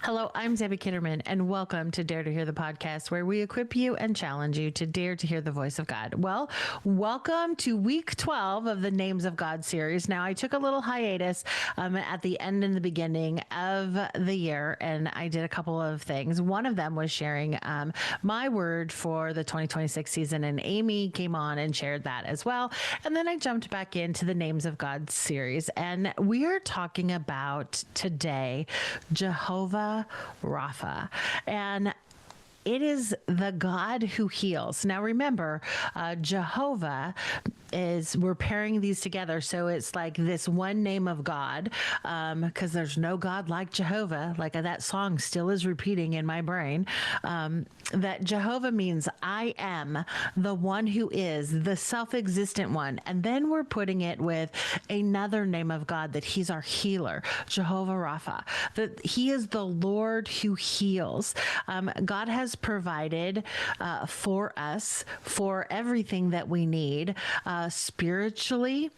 Hello, I'm Debbie Kitterman, and welcome to Dare to Hear the podcast, where we equip you and challenge you to dare to hear the voice of God. Well, welcome to week 12 of the Names of God series. Now, I took a little hiatus at the end and the beginning of the year, and I did a couple of things. One of them was sharing my word for the 2026 season, and Amie came on and shared that as well. And then I jumped back into the Names of God series, and we are talking about today Jehovah Rapha. And it is the God who heals. Now, remember, Jehovah we're pairing these together. So it's like this one name of God, because there's no God like Jehovah. Like that song still is repeating in my brain, that Jehovah means I am the one who is the self-existent one. And then we're putting it with another name of God, that he's our healer, Jehovah Rapha, that he is the Lord who heals. God has provided for us for everything that we need, spiritually,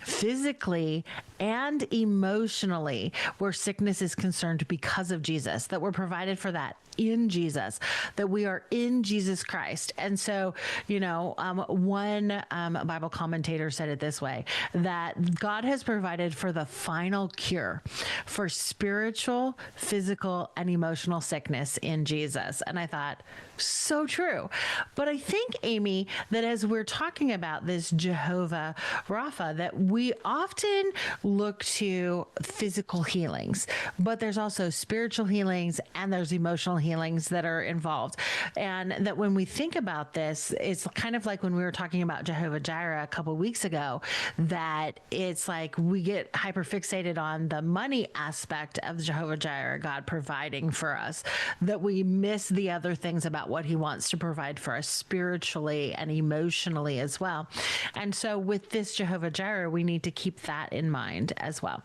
physically, and emotionally, where sickness is concerned, because of Jesus, that we're provided for that in Jesus, that we are in Jesus Christ. And so, one Bible commentator said it this way, that God has provided for the final cure for spiritual, physical, and emotional sickness in Jesus. And I thought, so true. But I think, Amie, that as we're talking about this Jehovah Rapha, that we often look to physical healings, but there's also spiritual healings and there's emotional healings that are involved. And that when we think about this, it's kind of like when we were talking about Jehovah Jireh a couple of weeks ago, that it's like we get hyperfixated on the money aspect of Jehovah Jireh, God providing for us, that we miss the other things about what he wants to provide for us spiritually and emotionally as well. And so with this Jehovah Jireh, we need to keep that in mind as well.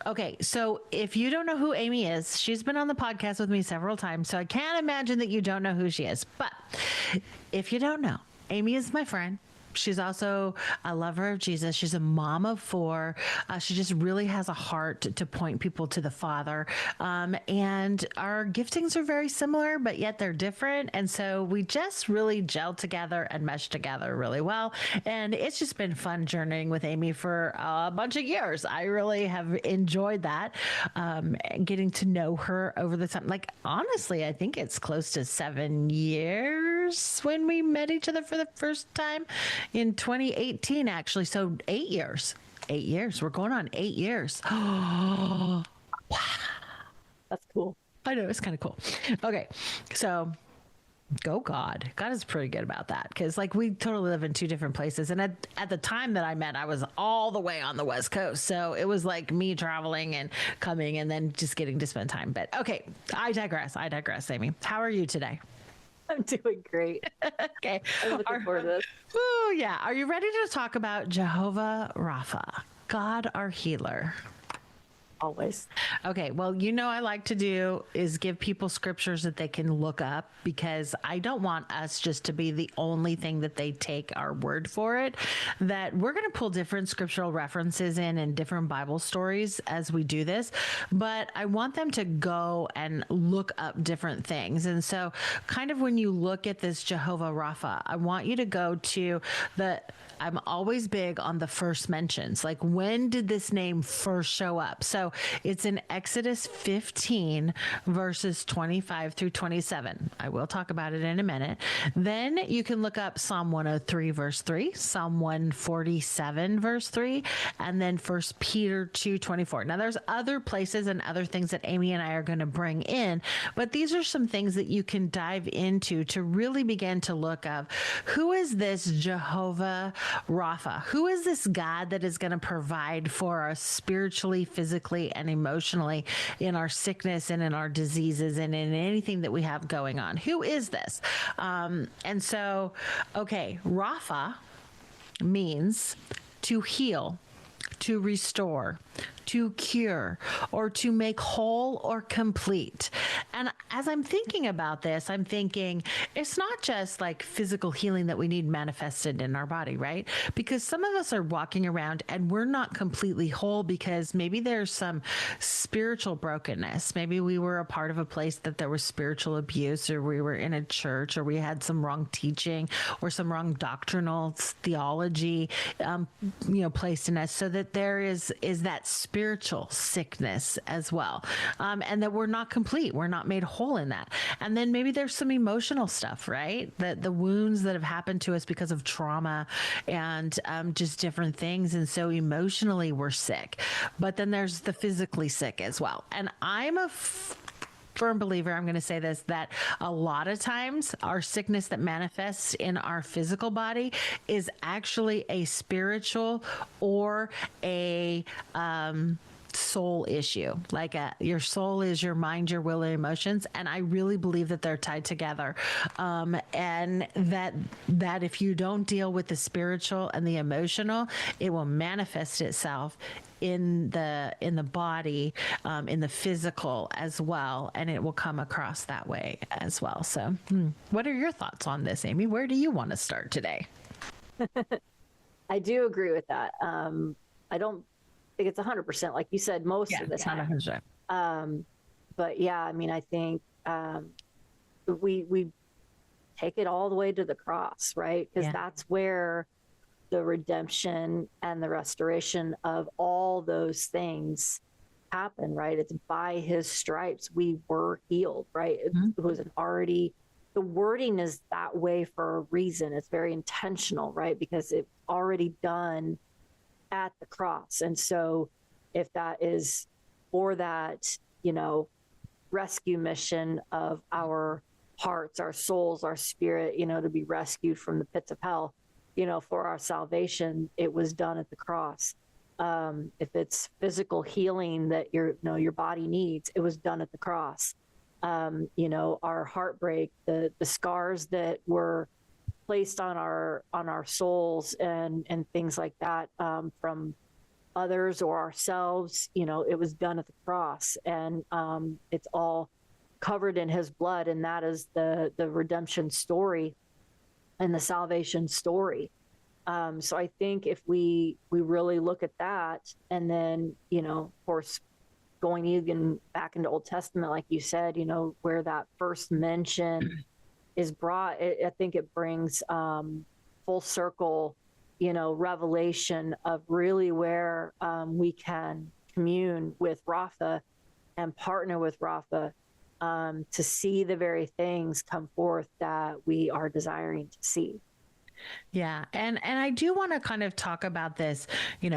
Okay, so if you don't know who Amie is, she's been on the podcast with me several times, so I can't imagine that you don't know who she is. But if you don't know, Amie is my friend. She's also a lover of Jesus. She's a mom of 4. She just really has a heart to point people to the Father. And our giftings are very similar, but yet they're different. And so we just really gel together and mesh together really well. And it's just been fun journeying with Amie for a bunch of years. I really have enjoyed that, getting to know her over the time. Like, honestly, I think it's close to 7 years when we met each other for the first time. In 2018, actually. So 8 years. 8 years. We're going on 8 years. Wow. That's cool. I know. It's kind of cool. Okay. So go God. God is pretty good about that, because like we totally live in 2 different places. And at the time that I met, I was all the way on the West Coast. So it was like me traveling and coming and then just getting to spend time. But okay, I digress, Amie. How are you today? I'm doing great. Okay. I'm looking forward to this. Oh, yeah. Are you ready to talk about Jehovah Rapha, God our healer? Always. Okay. Well, I like to do is give people scriptures that they can look up, because I don't want us just to be the only thing that they take our word for it, that we're going to pull different scriptural references in and different Bible stories as we do this. But I want them to go and look up different things. And so kind of when you look at this Jehovah Rapha, I want you to go to I'm always big on the first mentions. Like, when did this name first show up? So it's in Exodus 15, verses 25 through 27. I will talk about it in a minute. Then you can look up Psalm 103, verse 3, Psalm 147, verse 3, and then 1 Peter 2:24. Now, there's other places and other things that Amie and I are going to bring in, but these are some things that you can dive into to really begin to look up, who is this Jehovah Rapha? Who is this God that is going to provide for us spiritually, physically, and emotionally in our sickness and in our diseases and in anything that we have going on? Who is this? And so, okay, Rapha means to heal, to restore, to cure, or to make whole or complete. And as I'm thinking about this, I'm thinking it's not just like physical healing that we need manifested in our body, right? Because some of us are walking around and we're not completely whole because maybe there's some spiritual brokenness. Maybe we were a part of a place that there was spiritual abuse, or we were in a church, or we had some wrong teaching or some wrong doctrinal theology, placed in us, so that there is that spiritual sickness as well, and that we're not complete, we're not made whole in that. And then maybe there's some emotional stuff, right? That the wounds that have happened to us because of trauma and just different things, and so emotionally we're sick. But then there's the physically sick as well. And I'm a firm believer, I'm going to say this, that a lot of times our sickness that manifests in our physical body is actually a spiritual or a soul issue. Like your soul is your mind, your will, and emotions, and I really believe that they're tied together, and that if you don't deal with the spiritual and the emotional, it will manifest itself in the body, in the physical as well, and it will come across that way as well. So what are your thoughts on this, Amie? Where do you want to start today? I do agree with that. I don't think it's 100%, like you said, most of the time. It's not 100%. But yeah, I mean, I think we take it all the way to the cross, right? Because that's where the redemption and the restoration of all those things happen, right? It's by his stripes we were healed, right? It was already, the wording is that way for a reason. It's very intentional, right? Because it's already done at the cross. And so if that is for that, rescue mission of our hearts, our souls, our spirit, to be rescued from the pits of hell, for our salvation, it was done at the cross. If it's physical healing that your body needs, it was done at the cross. Our heartbreak, the scars that were placed on our souls and things like that, from others or ourselves, it was done at the cross, and it's all covered in his blood, and that is the redemption story and the salvation story. So I think if we really look at that, and then, of course, going even back into Old Testament, like you said, where that first mention is brought, I think it brings full circle, revelation of really where we can commune with Rapha and partner with Rapha, to see the very things come forth that we are desiring to see. Yeah. And I do want to kind of talk about this,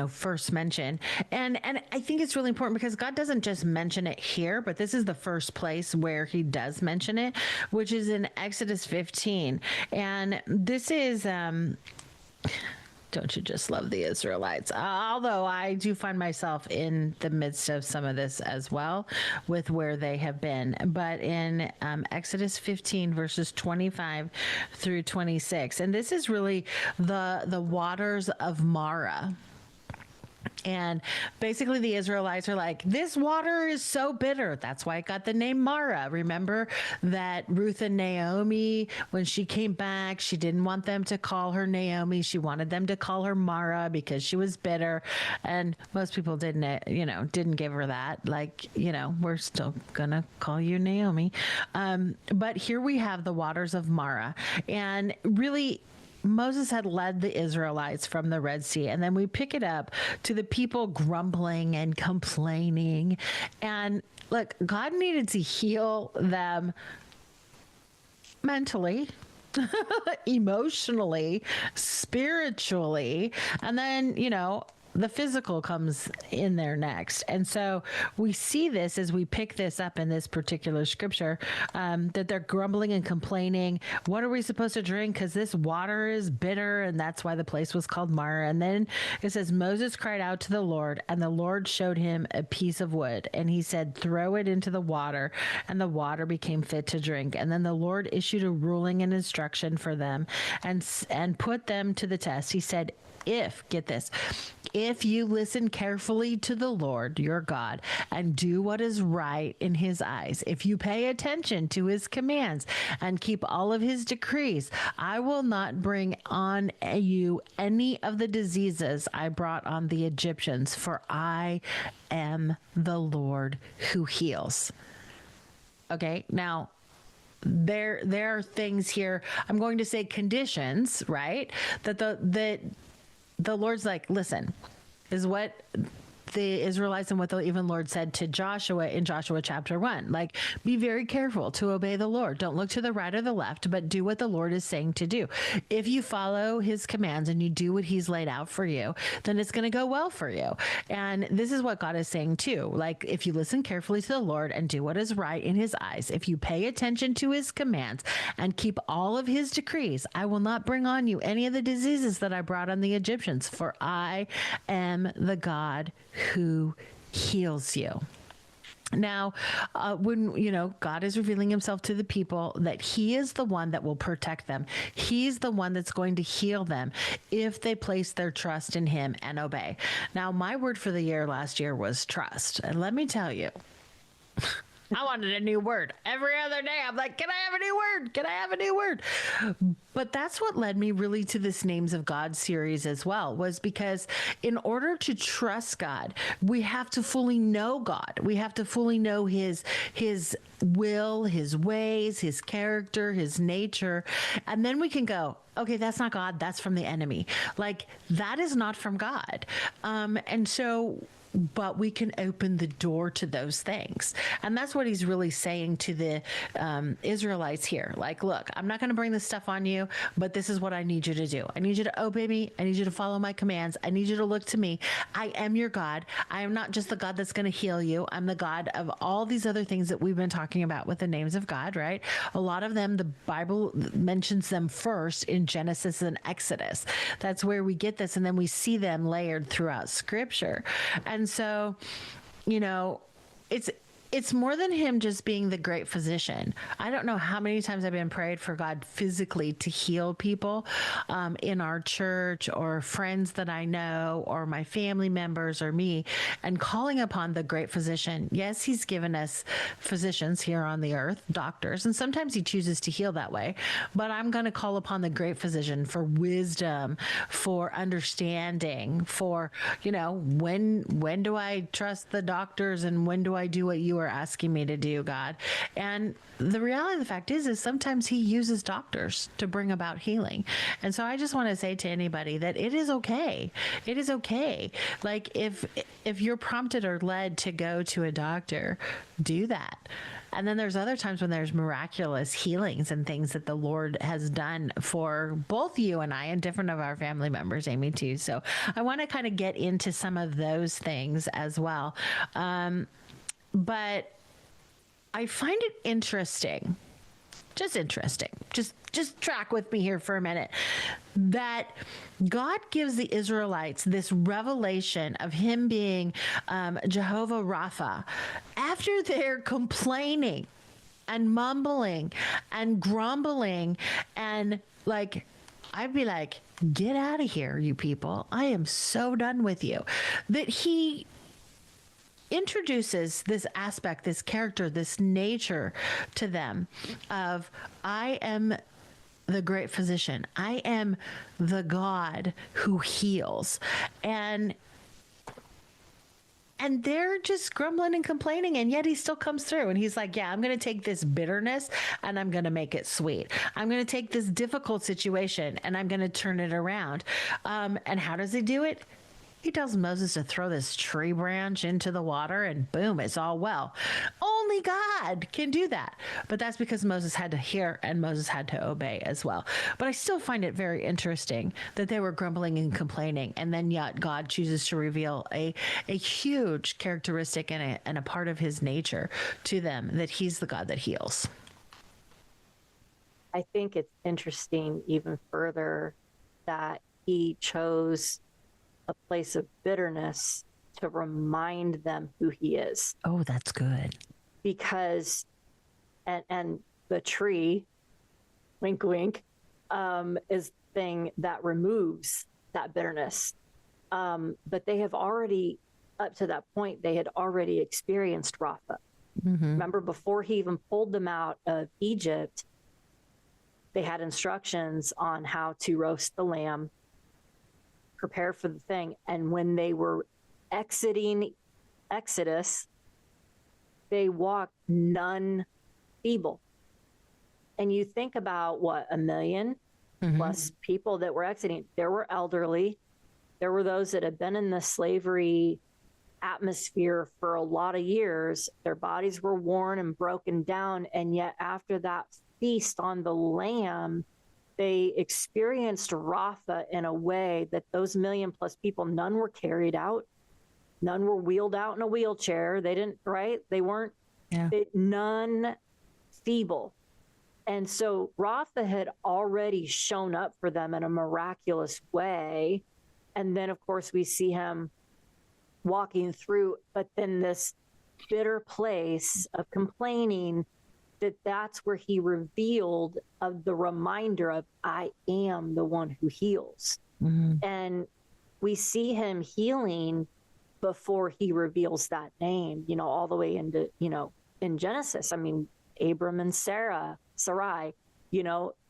first mention. And I think it's really important because God doesn't just mention it here, but this is the first place where he does mention it, which is in Exodus 15. And this is, don't you just love the Israelites? Although I do find myself in the midst of some of this as well with where they have been. But in Exodus 15, verses 25 through 26, and this is really the waters of Marah. And basically the Israelites are like, this water is so bitter. That's why it got the name Marah. Remember that Ruth and Naomi, when she came back, she didn't want them to call her Naomi. She wanted them to call her Marah because she was bitter. And most people didn't give her that. Like, we're still going to call you Naomi. But here we have the waters of Marah. And really, Moses had led the Israelites from the Red Sea, and then we pick it up to the people grumbling and complaining. And look, God needed to heal them mentally, emotionally, spiritually, and then, the physical comes in there next. And so we see this as we pick this up in this particular scripture, that they're grumbling and complaining. What are we supposed to drink? Because this water is bitter, and that's why the place was called Marah. And then it says, Moses cried out to the Lord, and the Lord showed him a piece of wood. And he said, throw it into the water, and the water became fit to drink. And then the Lord issued a ruling and instruction for them and put them to the test. He said, get this, if you listen carefully to the Lord your God and do what is right in his eyes, if you pay attention to his commands and keep all of his decrees, I will not bring on you any of the diseases I brought on the Egyptians, for I am the Lord who heals. Okay, now there are things here, I'm going to say conditions, right? That the Lord's like, listen, is what the Israelites and what the even Lord said to Joshua in Joshua chapter 1. Like, be very careful to obey the Lord. Don't look to the right or the left, but do what the Lord is saying to do. If you follow his commands and you do what he's laid out for you, then it's going to go well for you. And this is what God is saying too. Like, if you listen carefully to the Lord and do what is right in his eyes, if you pay attention to his commands and keep all of his decrees, I will not bring on you any of the diseases that I brought on the Egyptians, for I am the God who heals you. Now, when, God is revealing himself to the people that he is the one that will protect them. He's the one that's going to heal them if they place their trust in him and obey. Now, my word for the year last year was trust. And let me tell you, I wanted a new word. Every other day, I'm like, can I have a new word? Can I have a new word? But that's what led me really to this Names of God series as well, was because in order to trust God, we have to fully know God. We have to fully know his will, his ways, his character, his nature. And then we can go, okay, that's not God. That's from the enemy. Like, that is not from God. But we can open the door to those things. And that's what he's really saying to the Israelites here. Like, look, I'm not going to bring this stuff on you, but this is what I need you to do. I need you to obey me. I need you to follow my commands. I need you to look to me. I am your God. I am not just the God that's going to heal you. I'm the God of all these other things that we've been talking about with the names of God, right? A lot of them, the Bible mentions them first in Genesis and Exodus. That's where we get this. And then we see them layered throughout scripture. And so, it's more than him just being the great physician. I don't know how many times I've been prayed for God physically to heal people in our church, or friends that I know, or my family members, or me, and calling upon the great physician. Yes, he's given us physicians here on the earth, doctors, and sometimes he chooses to heal that way. But I'm going to call upon the great physician for wisdom, for understanding, for, when do I trust the doctors and when do I do what you are asking me to do, God? And the reality of the fact is sometimes he uses doctors to bring about healing. And so I just want to say to anybody that it is okay. It is okay. Like, if you're prompted or led to go to a doctor, do that. And then there's other times when there's miraculous healings and things that the Lord has done for both you and I and different of our family members, Amie, too. So I want to kind of get into some of those things as well. But I find it interesting, just track with me here for a minute, that God gives the Israelites this revelation of him being Jehovah Rapha after they're complaining and mumbling and grumbling, and like, I'd be like, get out of here, you people. I am so done with you. That he introduces this aspect, this character, this nature to them of, I am the great physician. I am the God who heals. And they're just grumbling and complaining, and yet he still comes through and he's like, yeah, I'm going to take this bitterness and I'm going to make it sweet. I'm going to take this difficult situation and I'm going to turn it around. And how does he do it? He tells Moses to throw this tree branch into the water and boom, it's all well. Only God can do that. But that's because Moses had to hear and Moses had to obey as well. But I still find it very interesting that they were grumbling and complaining, and then yet God chooses to reveal a huge characteristic and a part of his nature to them, that he's the God that heals. I think it's interesting even further that he chose a place of bitterness to remind them who he is. Oh, that's good. Because, and the tree, wink, wink, is the thing that removes that bitterness. But they have already, up to that point, they had already experienced Rapha. Remember, before he even pulled them out of Egypt, they had instructions on how to roast the lamb, prepare for the thing. And when they were exiting Exodus, they walked none feeble. And you think about what, 1 million plus people that were exiting. There were elderly. There were those that had been in the slavery atmosphere for a lot of years. Their bodies were worn and broken down. And yet after that feast on the lamb, they experienced Rapha in a way that those 1 million plus people, none were carried out. None were wheeled out in a wheelchair. They didn't, right? They weren't, none feeble. And so Rapha had already shown up for them in a miraculous way. And then, of course, we see him walking through, but then this bitter place of complaining, that's where he revealed of the reminder of, I am the one who heals. And we see him healing before he reveals that name, all the way into, in Genesis. I mean, Abram and Sarai,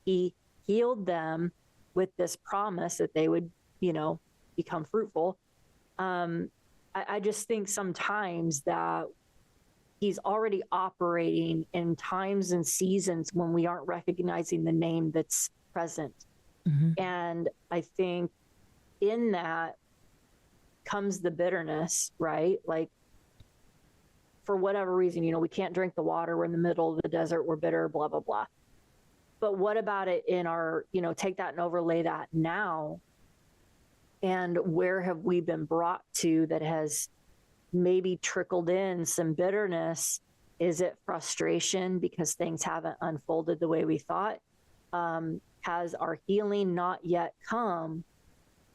he healed them with this promise that they would, become fruitful. I just think sometimes that he's already operating in times and seasons when we aren't recognizing the name that's present. And I think in that comes the bitterness, right? Like, for whatever reason, we can't drink the water. We're in the middle of the desert. We're bitter, blah, blah, blah. But what about it in our, take that and overlay that now? And where have we been brought to that has maybe trickled in some bitterness? Is it frustration because things haven't unfolded the way we thought? Has our healing not yet come,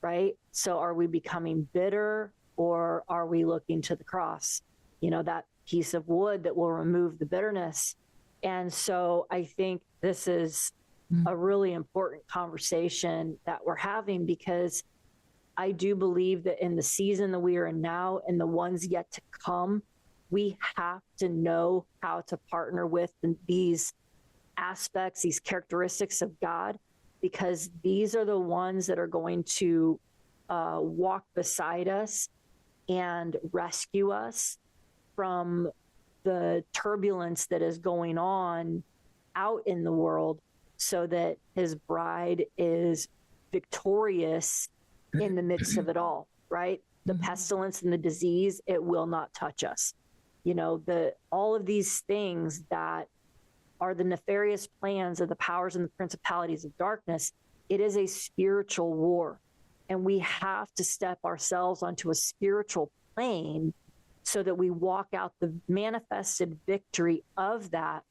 right? So are we becoming bitter, or are we looking to the cross? That piece of wood that will remove the bitterness. And so I think this is a really important conversation that we're having, because I do believe that in the season that we are in now and the ones yet to come, we have to know how to partner with these aspects, these characteristics of God, because these are the ones that are going to walk beside us and rescue us from the turbulence that is going on out in the world, so that his bride is victorious in the midst of it all, right? The pestilence and the disease, it will not touch us. All of these things that are the nefarious plans of the powers and the principalities of darkness, it is a spiritual war. And we have to step ourselves onto a spiritual plane so that we walk out the manifested victory of that.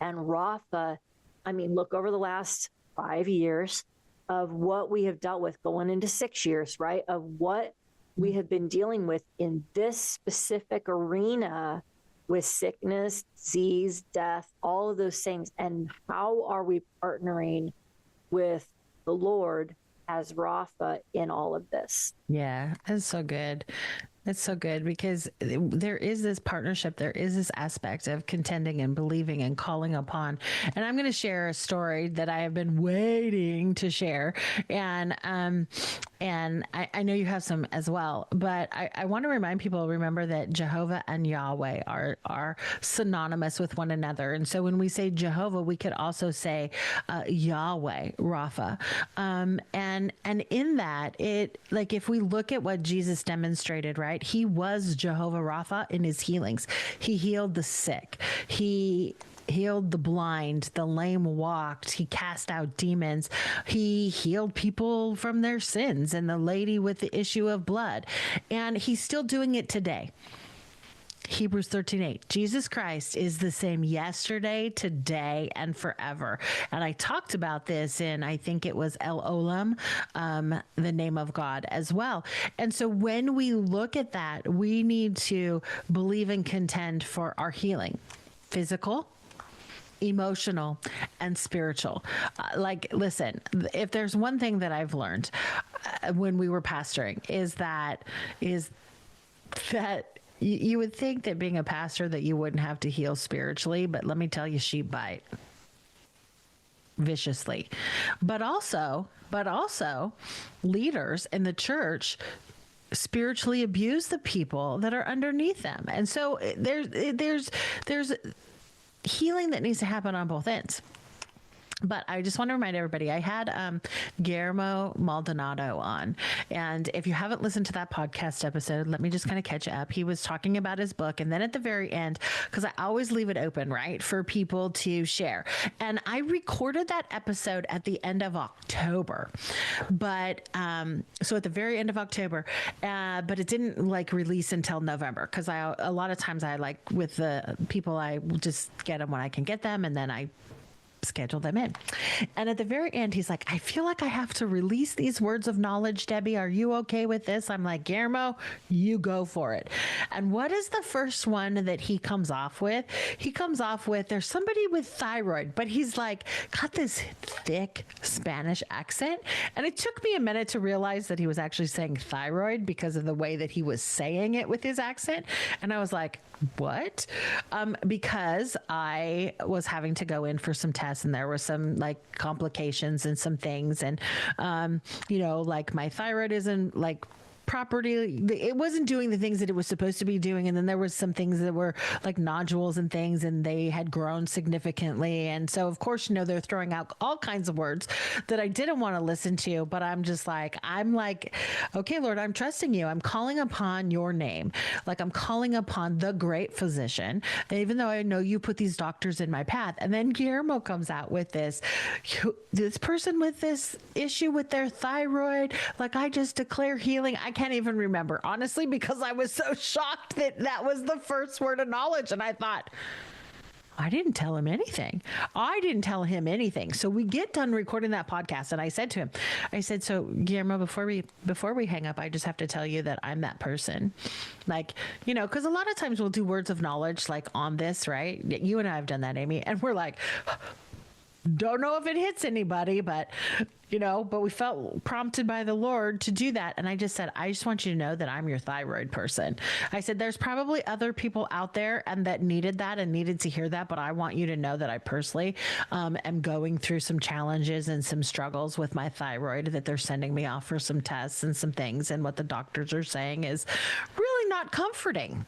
And Rapha, look over the last 5 years of what we have dealt with, going into 6 years, right? Of what we have been dealing with in this specific arena with sickness, disease, death, all of those things. And how are we partnering with the Lord as Rapha in all of this? Yeah, that's so good. It's so good, because there is this partnership. There is this aspect of contending and believing and calling upon. And I'm going to share a story that I have been waiting to share. And I know you have some as well, but I want to remind people, remember that Jehovah and Yahweh are synonymous with one another. And so when we say Jehovah, we could also say Yahweh, Rapha. And in that, if we look at what Jesus demonstrated, right? He was Jehovah Rapha in his healings. He healed the sick. He healed the blind, the lame walked, he cast out demons, he healed people from their sins, and the lady with the issue of blood. And he's still doing it today. Hebrews 13:8. Jesus Christ is the same yesterday, today, and forever. And I talked about this in, I think it was El Olam, the name of God as well. And so when we look at that, we need to believe and contend for our healing, physical, emotional, and spiritual. Listen, if there's one thing that I've learned when we were pastoring is that you would think that being a pastor that you wouldn't have to heal spiritually, but let me tell you, sheep bite viciously. But also leaders in the church spiritually abuse the people that are underneath them. And so there's healing that needs to happen on both ends. But I just want to remind everybody, I had Guillermo Maldonado on. And if you haven't listened to that podcast episode, let me just kind of catch up. He was talking about his book. And then at the very end, because I always leave it open, right, for people to share. And I recorded that episode at the end of October. But so at the very end of October, but it didn't release until November. Because a lot of times with the people, I just get them when I can get them. And then I schedule them in. And at the very end, he's like, I feel like I have to release these words of knowledge. Debbie, are you okay with this? I'm like, Guillermo, you go for it. And what is the first one that he comes off with? He comes off with, there's somebody with thyroid, but he's got this thick Spanish accent. And it took me a minute to realize that he was actually saying thyroid because of the way that he was saying it with his accent. And I was like, what? Because I was having to go in for some tests and there were some complications and some things. And, my thyroid isn't property, it wasn't doing the things that it was supposed to be doing. And then there was some things that were like nodules and things, and they had grown significantly. And so of course, they're throwing out all kinds of words that I didn't want to listen to, but I'm like, okay, Lord, I'm trusting you. I'm calling upon your name. I'm calling upon the great physician, even though I know you put these doctors in my path. And then Guillermo comes out with this person with this issue with their thyroid, I just declare healing. I can't even remember, honestly, because I was so shocked that was the first word of knowledge. And I thought, I didn't tell him anything. So we get done recording that podcast. And I said to him, so Guillermo, before we hang up, I just have to tell you that I'm that person. Because a lot of times we'll do words of knowledge on this, right? You and I have done that, Amie. And we're like, don't know if it hits anybody, but we felt prompted by the Lord to do that. And I just said, I just want you to know that I'm your thyroid person. I said, there's probably other people out there and that needed that and needed to hear that. But I want you to know that I personally am going through some challenges and some struggles with my thyroid, that they're sending me off for some tests and some things. And what the doctors are saying is really not comforting.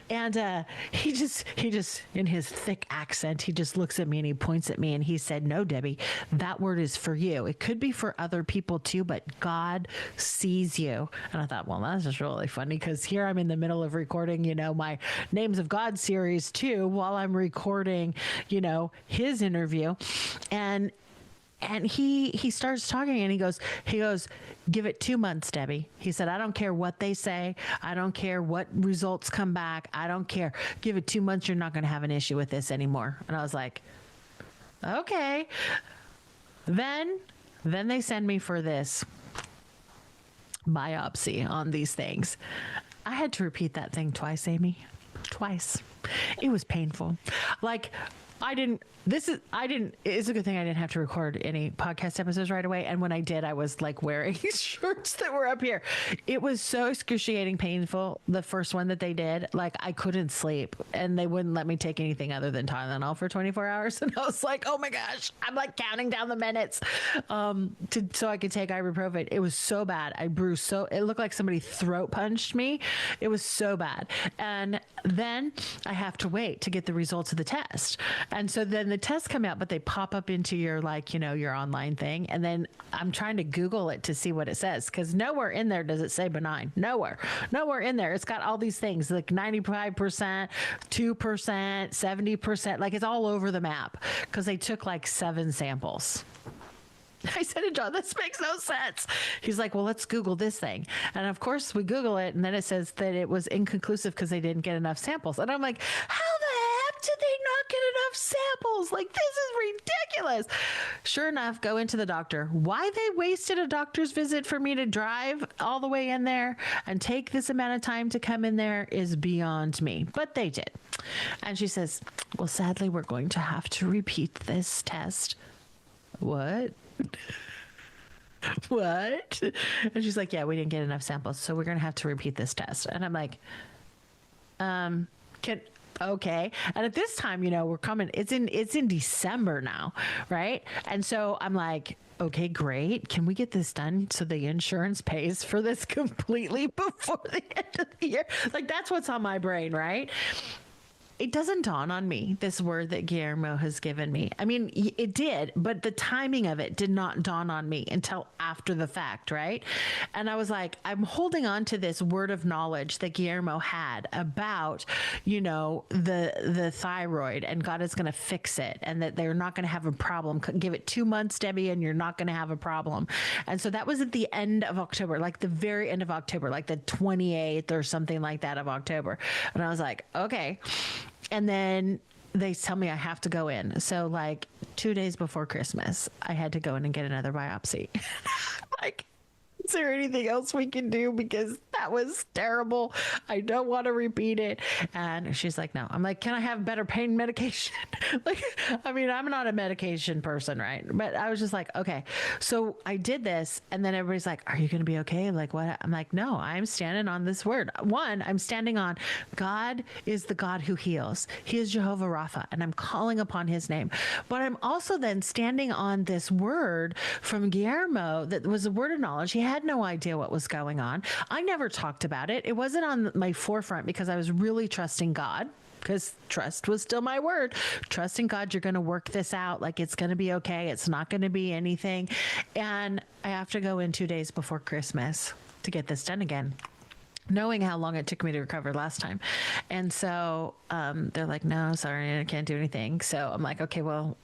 And he just in his thick accent, he just looks at me and he points at me and he said, no, Debbie, that word is for you. It could be for other people too, but God sees you. And I thought, well, that's just really funny, because here I'm in the middle of recording, my Names of God series too, while I'm recording, his interview. And he starts talking and he goes, give it 2 months, Debbie. He said, I don't care what they say. I don't care what results come back. I don't care. Give it 2 months. You're not going to have an issue with this anymore. And I was like, okay. Then they send me for this biopsy on these things. I had to repeat that thing twice, Amie. Twice. It was painful. It's a good thing I didn't have to record any podcast episodes right away. And when I did, I was wearing shirts that were up here. It was so excruciating painful. The first one that they did, I couldn't sleep, and they wouldn't let me take anything other than Tylenol for 24 hours. And I was like, oh my gosh, I'm counting down the minutes, so I could take ibuprofen. It was so bad. I bruised it looked like somebody throat punched me. It was so bad. And then I have to wait to get the results of the test. And so then the tests come out, but they pop up into your your online thing. And then I'm trying to Google it to see what it says, because nowhere in there does it say benign. Nowhere in there. It's got all these things 95%, 2%, 70%. It's all over the map, because they took 7 samples. I said to John, this makes no sense. He's like, well, let's Google this thing. And of course we Google it, and then it says that it was inconclusive because they didn't get enough samples. And I'm like, how the heck did they not get enough samples? Like, this is ridiculous. Sure enough, go into the doctor. Why they wasted a doctor's visit for me to drive all the way in there and take this amount of time to come in there is beyond me. But they did. And she says, well, sadly, we're going to have to repeat this test. What? What? And she's like, yeah, we didn't get enough samples, so we're going to have to repeat this test. And I'm like, okay. And at this time, we're coming, it's in December now. Right. And so I'm like, okay, great. Can we get this done so the insurance pays for this completely before the end of the year? Like, that's what's on my brain. Right. It doesn't dawn on me, this word that Guillermo has given me. I mean, it did, but the timing of it did not dawn on me until after the fact, right? And I was like, I'm holding on to this word of knowledge that Guillermo had about, the thyroid, and God is going to fix it, and that they're not going to have a problem. Give it 2 months, Debbie, and you're not going to have a problem. And so that was at the end of October, like the very end of October, like the 28th or something like that of October. And I was like, okay. And then they tell me I have to go in. So like 2 days before Christmas, I had to go in and get another biopsy. Like, is there anything else we can do? Because that was terrible. I don't want to repeat it. And she's like, no. I'm like, can I have better pain medication? Like, I mean, I'm not a medication person, right? But I was just like, okay. So I did this. And then everybody's like, are you going to be okay? Like, what? I'm like, no, I'm standing on this word. One, I'm standing on God is the God who heals. He is Jehovah Rapha. And I'm calling upon his name. But I'm also then standing on this word from Guillermo that was a word of knowledge. He had no idea what was going on. I never talked about it. It wasn't on my forefront because I was really trusting God, because trust was still my word. Trusting God, you're going to work this out. Like, it's going to be okay. It's not going to be anything. And I have to go in 2 days before Christmas to get this done again, knowing how long it took me to recover last time. And so they're like, no, sorry, I can't do anything. So I'm like, okay, well,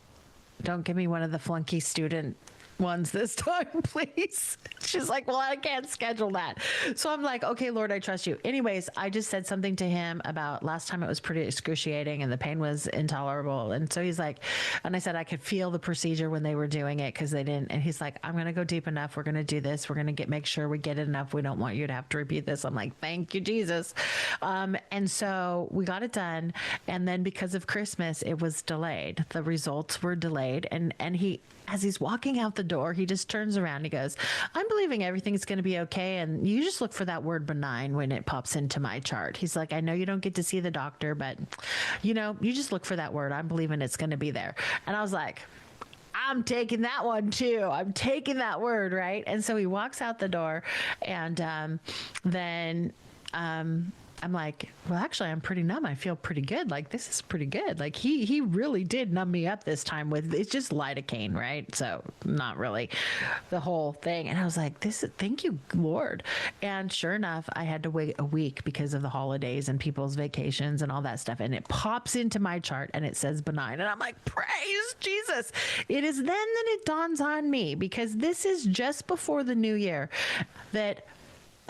don't give me one of the flunky student ones this time, please. She's like, well, I can't schedule that. So I'm like, okay, Lord, I trust you. Anyways, I just said something to him about last time. It was pretty excruciating and the pain was intolerable. And so he's like, and I said, I could feel the procedure when they were doing it because they didn't. And he's like, I'm going to go deep enough. We're going to do this. We're going to make sure we get it enough. We don't want you to have to repeat this. I'm like, thank you, Jesus. And so we got it done. And then because of Christmas, it was delayed. The results were delayed. And he, as he's walking out the door, he just turns around. He goes, I'm believing everything's going to be okay. And you just look for that word benign when it pops into my chart. He's like, I know you don't get to see the doctor, but you just look for that word. I'm believing it's going to be there. And I was like, I'm taking that one too. I'm taking that word. Right. And so he walks out the door and then I'm like, well, actually, I'm pretty numb. I feel pretty good. Like, this is pretty good. Like, he really did numb me up this time with, it's just lidocaine, right? So not really the whole thing. And I was like, thank you, Lord. And sure enough, I had to wait a week because of the holidays and people's vacations and all that stuff. And it pops into my chart and it says benign. And I'm like, praise Jesus. It is then that it dawns on me, because this is just before the new year, that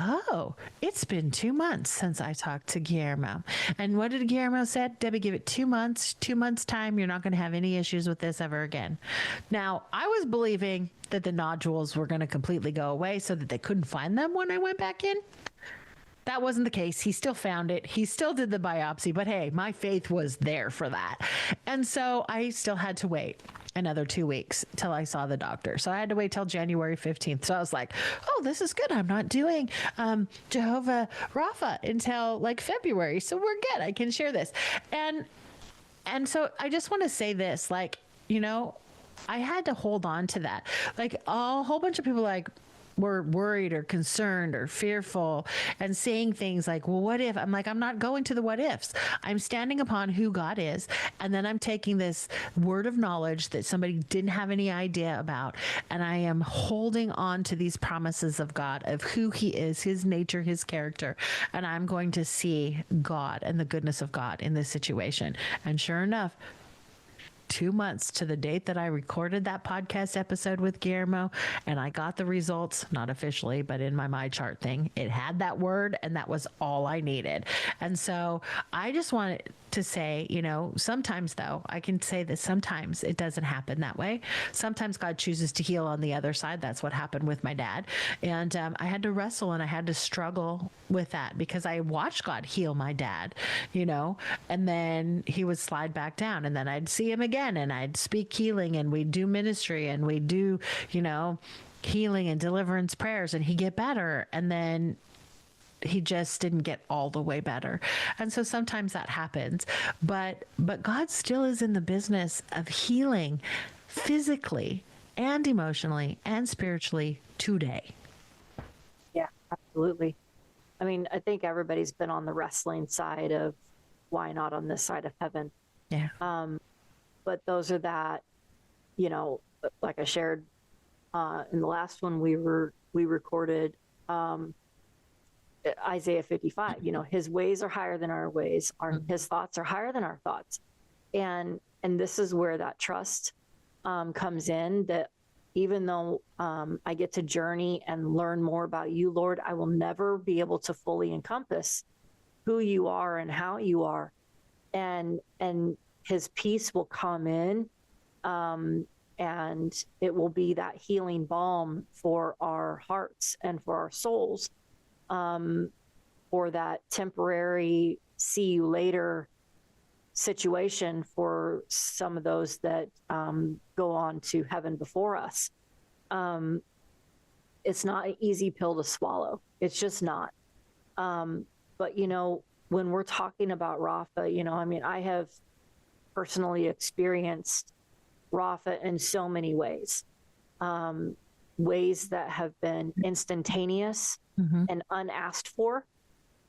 oh, it's been 2 months since I talked to Guillermo. And what did Guillermo say? Debbie, give it 2 months, 2 months time. You're not going to have any issues with this ever again. Now, I was believing that the nodules were going to completely go away so that they couldn't find them when I went back in. That wasn't the case. He still found it. He still did the biopsy, but hey, my faith was there for that. And so I still had to wait another 2 weeks till I saw the doctor. So I had to wait till January 15th. So I was like, oh, this is good. I'm not doing Jehovah Rapha until like February. So we're good. I can share this. And so I just want to say this, like, I had to hold on to that. Like a whole bunch of people were worried or concerned or fearful and saying things like, well, what if? I'm like, I'm not going to the what ifs. I'm standing upon who God is. And then I'm taking this word of knowledge that somebody didn't have any idea about. And I am holding on to these promises of God, of who he is, his nature, his character. And I'm going to see God and the goodness of God in this situation. And sure enough, 2 months to the date that I recorded that podcast episode with Guillermo, and I got the results, not officially, but in my MyChart thing. It had that word, and that was all I needed. And so I just wanted to say, sometimes though, I can say that sometimes it doesn't happen that way. Sometimes God chooses to heal on the other side. That's what happened with my dad. And I had to wrestle and I had to struggle with that because I watched God heal my dad, and then he would slide back down, and then I'd see him again and I'd speak healing, and we'd do ministry, and we'd do, healing and deliverance prayers, and he'd get better. And then he just didn't get all the way better. And so sometimes that happens, but God still is in the business of healing physically and emotionally and spiritually today. Yeah, absolutely. I mean, I think everybody's been on the wrestling side of why not on this side of heaven. Yeah. But those are that, like I shared in the last one we recorded, Isaiah 55, his ways are higher than our ways, his thoughts are higher than our thoughts. And this is where that trust comes in, that even though I get to journey and learn more about you, Lord, I will never be able to fully encompass who you are and how you are. And his peace will come in, and it will be that healing balm for our hearts and for our souls. Or that temporary see you later situation for some of those that go on to heaven before us. It's not an easy pill to swallow. It's just not. But, when we're talking about Rapha, I have personally experienced Rapha in so many ways. Ways that have been instantaneous and unasked for,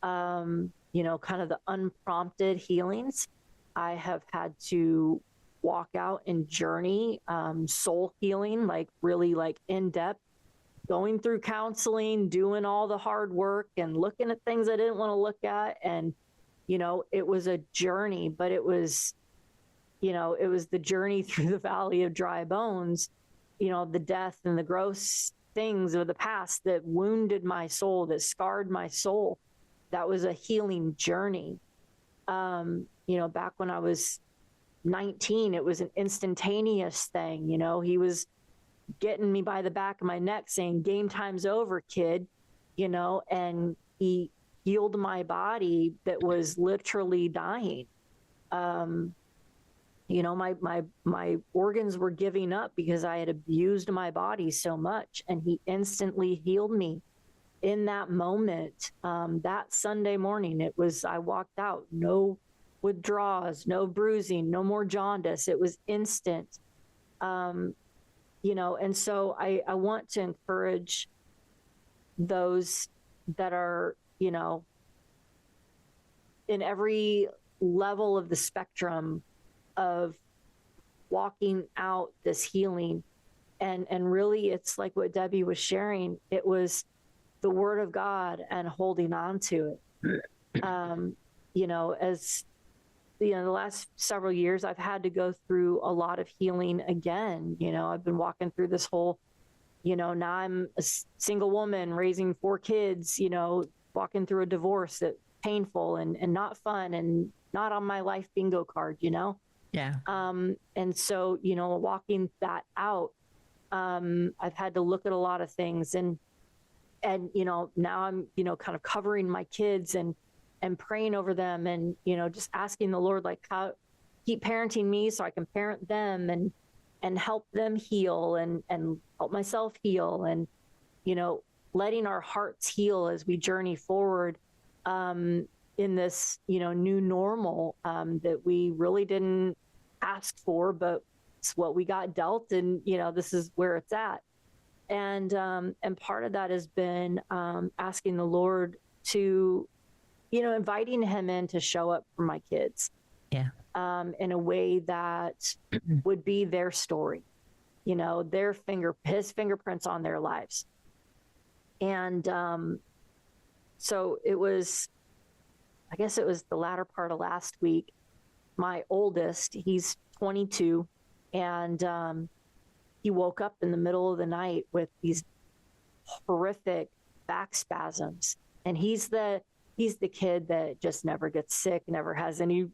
kind of the unprompted healings. I have had to walk out and journey, soul healing, like really like in depth, going through counseling, doing all the hard work and looking at things I didn't want to look at. And, it was a journey, but it was the journey through the valley of dry bones, the death and the gross things of the past that wounded my soul, that scarred my soul. That was a healing journey. Back when I was 19, it was an instantaneous thing. He was getting me by the back of my neck saying, game time's over, kid, and he healed my body that was literally dying. My organs were giving up because I had abused my body so much, and he instantly healed me in that moment. That Sunday morning, I walked out, no withdrawals, no bruising, no more jaundice. It was instant. And so I want to encourage those that are, in every level of the spectrum of walking out this healing. And really, it's like what Debbie was sharing. It was the word of God and holding on to it. As the last several years, I've had to go through a lot of healing again. I've been walking through this whole, now I'm a single woman raising 4 kids, walking through a divorce that's painful and not fun and not on my life bingo card, Yeah. And so, walking that out, I've had to look at a lot of things and now I'm, kind of covering my kids and praying over them and, just asking the Lord, like, how keep parenting me so I can parent them and help them heal and help myself heal and, letting our hearts heal as we journey forward, in this, new normal, that we really didn't ask for, but it's what we got dealt, and, this is where it's at. And part of that has been, asking the Lord to, inviting him in to show up for my kids. Yeah. In a way that would be their story, his fingerprints on their lives. And, so I guess it was the latter part of last week, my oldest, he's 22, and he woke up in the middle of the night with these horrific back spasms. And he's the kid that just never gets sick, never has any,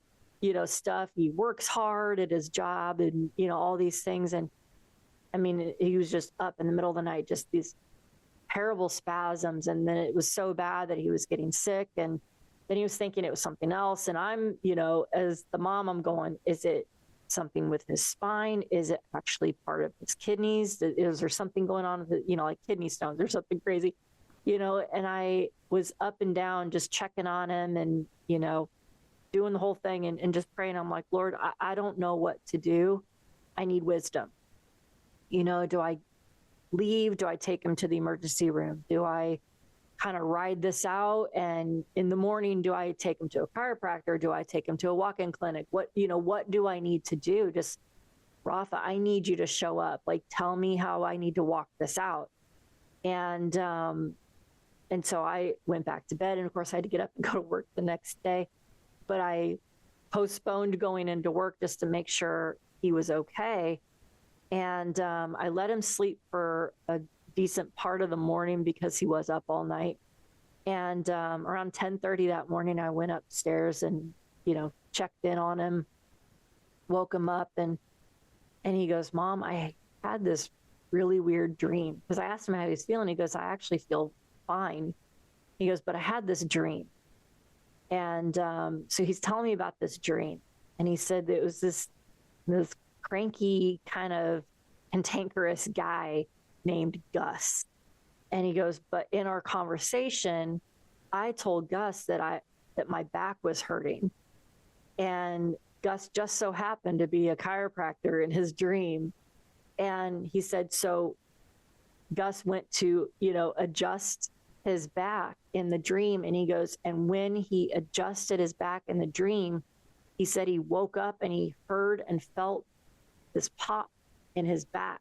stuff. He works hard at his job and, all these things. And I mean, he was just up in the middle of the night, just these terrible spasms. And then it was so bad that he was getting sick. And then he was thinking it was something else. And I'm, as the mom, I'm going, is it something with his spine? Is it actually part of his kidneys? Is there something going on with it, like kidney stones or something crazy? And I was up and down just checking on him and, doing the whole thing and just praying. I'm like, Lord, I don't know what to do. I need wisdom. Do I leave? Do I take him to the emergency room? Do I kind of ride this out? And in the morning, do I take him to a chiropractor? Do I take him to a walk-in clinic? What do I need to do? Just, Rapha, I need you to show up. Like, tell me how I need to walk this out. And so I went back to bed, and of course I had to get up and go to work the next day, but I postponed going into work just to make sure he was okay. And I let him sleep for a decent part of the morning because he was up all night. And around 10:30 that morning, I went upstairs and, checked in on him, woke him up, and he goes, Mom, I had this really weird dream. Because I asked him how he was feeling. He goes, I actually feel fine. He goes, but I had this dream. And so he's telling me about this dream. And he said that it was this cranky kind of cantankerous guy named Gus. And he goes, but in our conversation, I told Gus that my back was hurting. And Gus just so happened to be a chiropractor in his dream. And he said, so Gus went to, adjust his back in the dream. And he goes, and when he adjusted his back in the dream, he said he woke up and he heard and felt this pop in his back.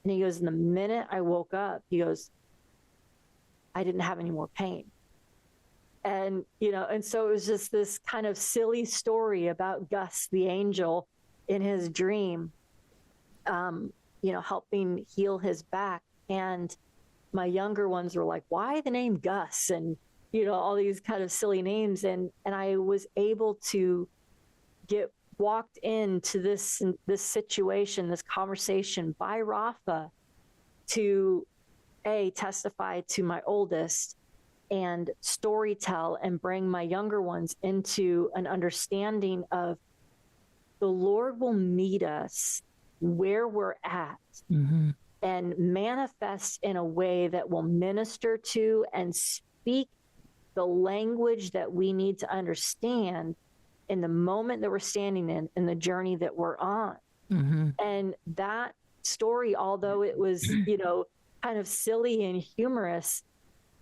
And he goes, and the minute I woke up, he goes, I didn't have any more pain. And, and so it was just this kind of silly story about Gus, the angel in his dream, helping heal his back. And my younger ones were like, why the name Gus? And, all these kind of silly names. And I was able to get walked into this situation, this conversation by Rapha to testify to my oldest and storytell and bring my younger ones into an understanding of the Lord will meet us where we're at. Mm-hmm. And manifest in a way that will minister to and speak the language that we need to understand in the moment that we're standing in the journey that we're on. Mm-hmm. And that story, although it was, kind of silly and humorous,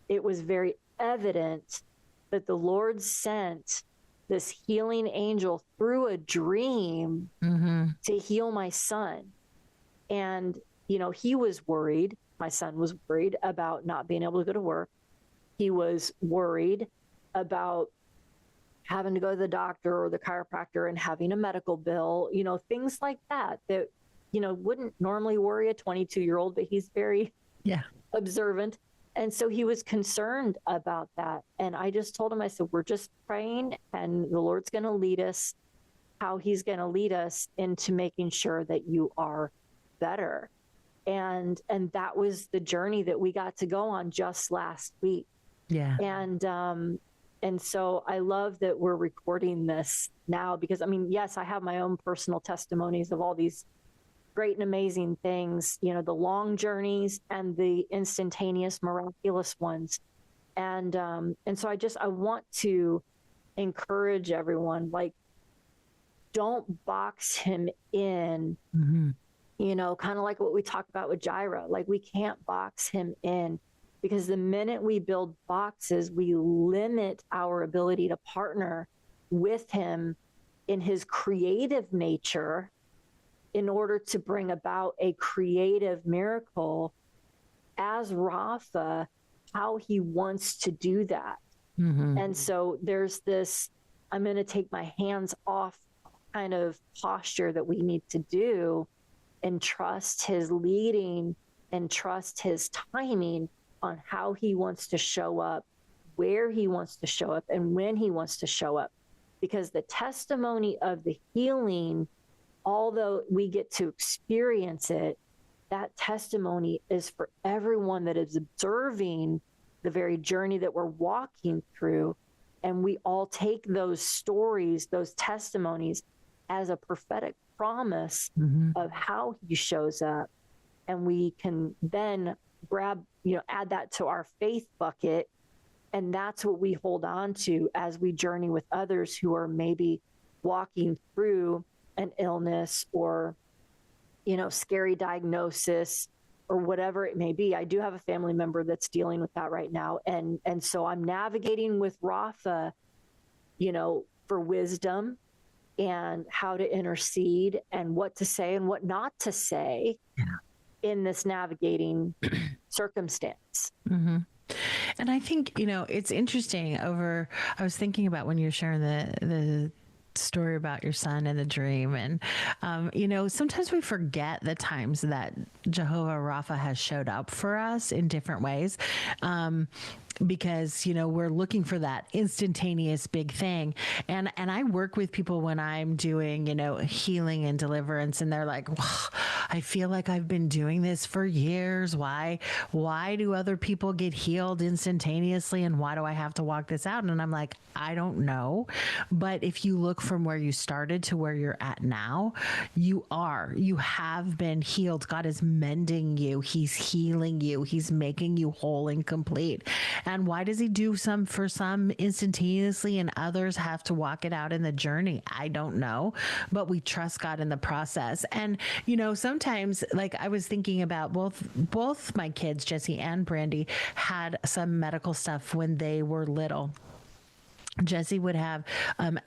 it was very evident that the Lord sent this healing angel through a dream mm-hmm. to heal my son. And he was worried. My son was worried about not being able to go to work. He was worried about having to go to the doctor or the chiropractor and having a medical bill, things like that wouldn't normally worry a 22-year-old, but he's very observant. And so he was concerned about that. And I just told him, I said, we're just praying and the Lord's going to lead us how he's going to lead us into making sure that you are better. And that was the journey that we got to go on just last week. Yeah. And so I love that we're recording this now because, yes, I have my own personal testimonies of all these great and amazing things, the long journeys and the instantaneous, miraculous ones. And so I want to encourage everyone, like, don't box him in, mm-hmm. Kind of like what we talked about with Jireh. Like, we can't box him in because the minute we build boxes, we limit our ability to partner with him in his creative nature in order to bring about a creative miracle as Rapha, how he wants to do that. Mm-hmm. And so there's this, I'm going to take my hands off kind of posture that we need to do, and trust his leading and trust his timing on how he wants to show up, where he wants to show up, and when he wants to show up. Because the testimony of the healing, although we get to experience it, that testimony is for everyone that is observing the very journey that we're walking through. And we all take those stories, those testimonies, as a prophetic promise of how he shows up. And we can then add that to our faith bucket. And that's what we hold on to as we journey with others who are maybe walking through an illness or, scary diagnosis or whatever it may be. I do have a family member that's dealing with that right now. And so I'm navigating with Raphah, for wisdom and how to intercede and what to say and what not to say in this navigating circumstance. Mm-hmm. And I think, it's interesting I was thinking about when you're sharing the story about your son and the dream. And, sometimes we forget the times that Jehovah Rapha has showed up for us in different ways. Because, we're looking for that instantaneous big thing. And I work with people when I'm doing, healing and deliverance, and they're like, I feel like I've been doing this for years. Why do other people get healed instantaneously? And why do I have to walk this out? And I'm like, I don't know. But if you look from where you started to where you're at now, you have been healed. God is mending you. He's healing you. He's making you whole and complete. And why does he do for some instantaneously and others have to walk it out in the journey? I don't know, but we trust God in the process. And, sometimes, like, I was thinking about both my kids, Jesse and Brandy, had some medical stuff when they were little. Jesse would have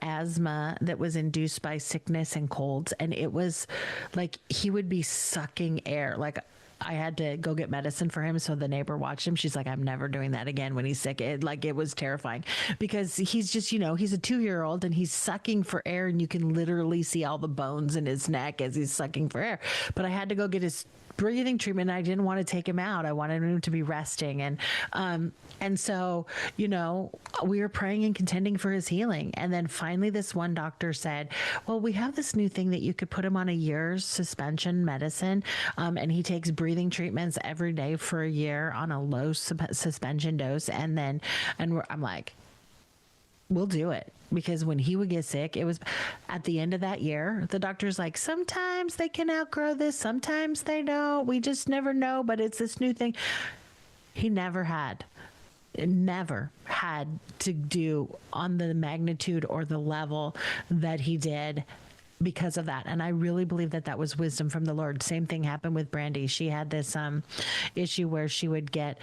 asthma that was induced by sickness and colds. And it was like he would be sucking air. Like, I had to go get medicine for him. So the neighbor watched him. She's like, I'm never doing that again when he's sick. It was terrifying because he's just, he's a 2-year-old and he's sucking for air, and you can literally see all the bones in his neck as he's sucking for air. But I had to go get his breathing treatment. I didn't want to take him out. I wanted him to be resting. And so, we were praying and contending for his healing. And then finally this one doctor said, well, we have this new thing that you could put him on a year's suspension medicine. And he takes breathing treatments every day for a year on a low suspension dose. I'm like, we'll do it. Because when he would get sick, it was at the end of that year, the doctor's like, sometimes they can outgrow this, sometimes they don't. We just never know, but it's this new thing. He never had to do on the magnitude or the level that he did because of that. And I really believe that was wisdom from the Lord. Same thing happened with Brandy. She had this issue where she would get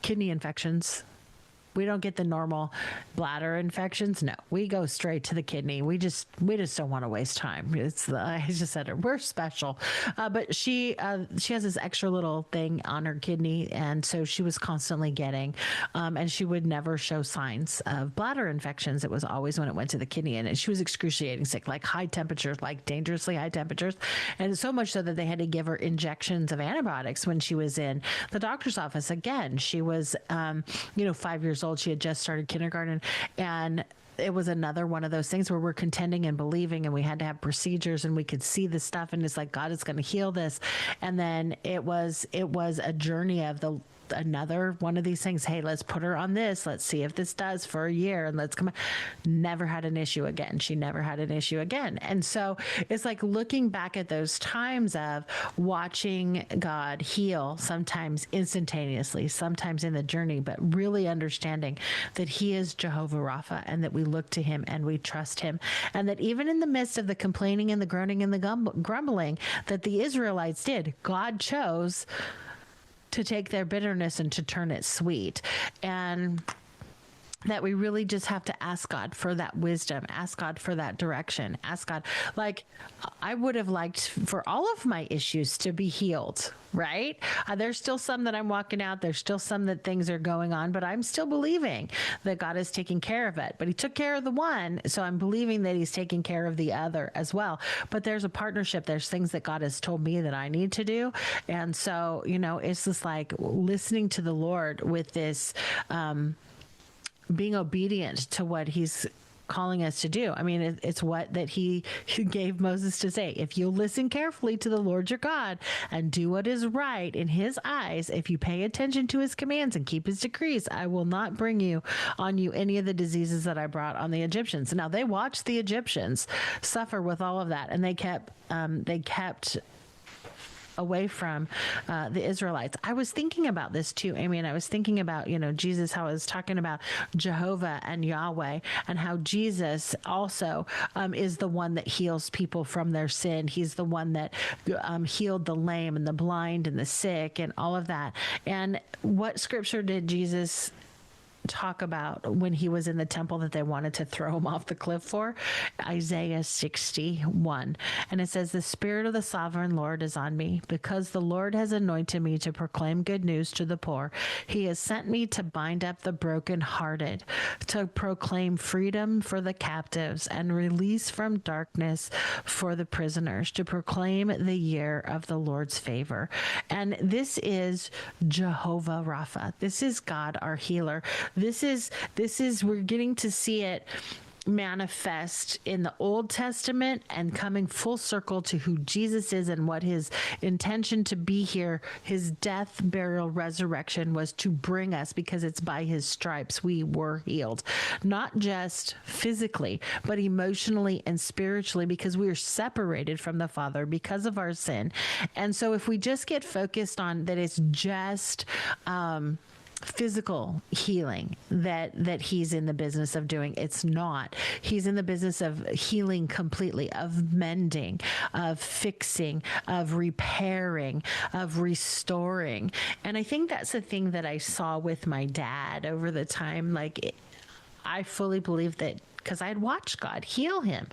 kidney infections. We don't get the normal bladder infections. No, we go straight to the kidney. We just don't want to waste time. I just said it. We're special. But she has this extra little thing on her kidney. And so she was constantly getting, and she would never show signs of bladder infections. It was always when it went to the kidney, and she was excruciating sick, like high temperatures, like dangerously high temperatures. And so much so that they had to give her injections of antibiotics when she was in the doctor's office. Again, she was, 5 years old. She had just started kindergarten, and it was another one of those things where we're contending and believing, and we had to have procedures, and we could see the stuff, and it's like, God is going to heal this. And then it was a journey of another one of these things. Hey, let's put her on this. Let's see if this does for a year, and let's come. Never had an issue again. She never had an issue again. And so it's like looking back at those times of watching God heal, sometimes instantaneously, sometimes in the journey, but really understanding that he is Jehovah Rapha, and that we look to him and we trust him. And that even in the midst of the complaining and the groaning and the grumbling that the Israelites did, God chose to take their bitterness and to turn it sweet. And that we really just have to ask God for that wisdom, ask God for that direction, ask God. Like, I would have liked for all of my issues to be healed, right? There's still some that I'm walking out. There's still some that things are going on, but I'm still believing that God is taking care of it. But he took care of the one, so I'm believing that he's taking care of the other as well. But there's a partnership. There's things that God has told me that I need to do. And so, it's just like listening to the Lord with this, being obedient to what he's calling us to do. I mean, it's what that he gave Moses to say. If you listen carefully to the Lord your God and do what is right in his eyes, if you pay attention to his commands and keep his decrees, I will not bring on you any of the diseases that I brought on the Egyptians. Now they watched the Egyptians suffer with all of that, and they kept away from the Israelites. I was thinking about this too, Amie, and I was thinking about, Jesus, how I was talking about Jehovah and Yahweh, and how Jesus also is the one that heals people from their sin. He's the one that healed the lame and the blind and the sick and all of that. And what scripture did Jesus talk about when he was in the temple that they wanted to throw him off the cliff for? Isaiah 61. And it says, the Spirit of the sovereign Lord is on me, because the Lord has anointed me to proclaim good news to the poor. He has sent me to bind up the brokenhearted, to proclaim freedom for the captives and release from darkness for the prisoners, to proclaim the year of the Lord's favor. And this is Jehovah Rapha. This is God, our healer. This is we're getting to see it manifest in the Old Testament and coming full circle to who Jesus is and what his intention to be here, his death, burial, resurrection was to bring us, because it's by his stripes we were healed, not just physically, but emotionally and spiritually, because we are separated from the Father because of our sin. And so if we just get focused on that, it's just physical healing that he's in the business of doing. It's not. He's in the business of healing completely, of mending, of fixing, of repairing, of restoring. And I think that's the thing that I saw with my dad over the time. I fully believe that, because I'd watched God heal him,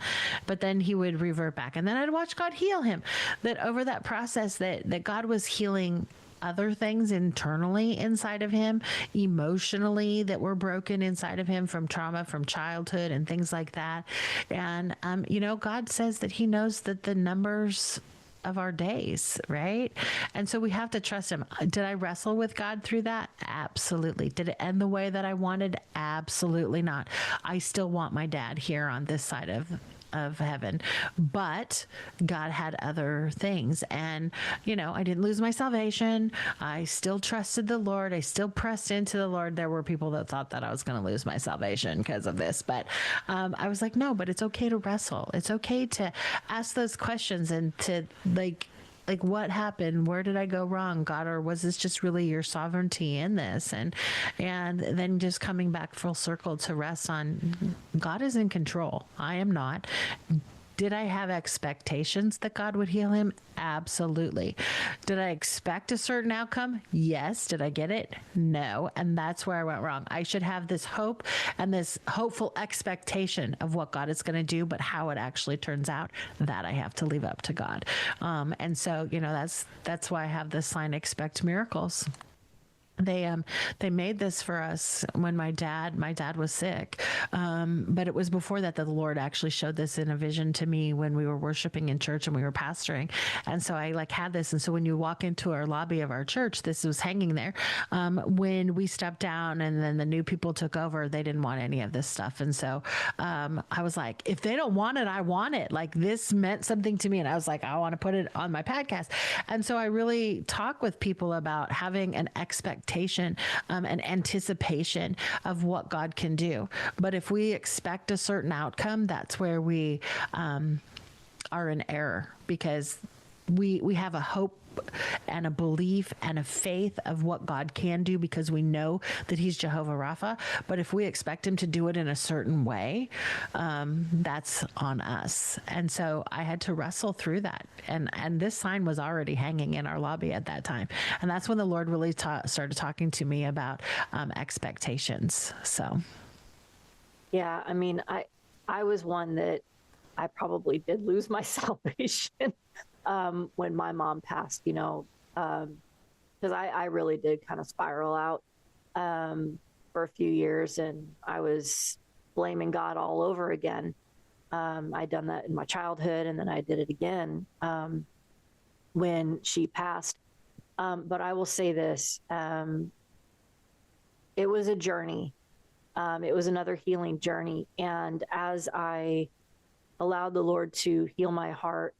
but then he would revert back, and then I'd watch God heal him. That over that process that God was healing other things internally inside of him, emotionally, that were broken inside of him from trauma, from childhood and things like that. And, God says that he knows that the numbers of our days, right? And so we have to trust him. Did I wrestle with God through that? Absolutely. Did it end the way that I wanted? Absolutely not. I still want my dad here on this side of heaven, but God had other things. And, I didn't lose my salvation. I still trusted the Lord. I still pressed into the Lord. There were people that thought that I was going to lose my salvation because of this, but I was like, no, but it's okay to wrestle. It's okay to ask those questions and to like what happened? Where did I go wrong, God? Or was this just really your sovereignty in this? And then just coming back full circle to rest on God is in control. I am not. Did I have expectations that God would heal him? Absolutely. Did I expect a certain outcome? Yes. Did I get it? No. And that's where I went wrong. I should have this hope and this hopeful expectation of what God is going to do, but how it actually turns out, that I have to leave up to God. And so, that's why I have this sign, expect miracles. They made this for us when my dad was sick. But it was before that the Lord actually showed this in a vision to me when we were worshiping in church and we were pastoring. And so I had this. And so when you walk into our lobby of our church, this was hanging there. When we stepped down and then the new people took over, they didn't want any of this stuff. And so, I was like, if they don't want it, I want it. This meant something to me. And I was like, I want to put it on my podcast. And so I really talk with people about having an expectation, an anticipation of what God can do. But if we expect a certain outcome, that's where we are in error, because we have a hope and a belief and a faith of what God can do because we know that he's Jehovah Rapha. But if we expect him to do it in a certain way, that's on us. And so I had to wrestle through that. And this sign was already hanging in our lobby at that time. And that's when the Lord really started talking to me about expectations. So Yeah. I mean, I was one that I probably did lose my salvation when my mom passed, because I really did kind of spiral out for a few years, and I was blaming God all over again. I'd done that in my childhood, and then I did it again when she passed. But I will say this, it was a journey. It was another healing journey. And as I allowed the Lord to heal my heart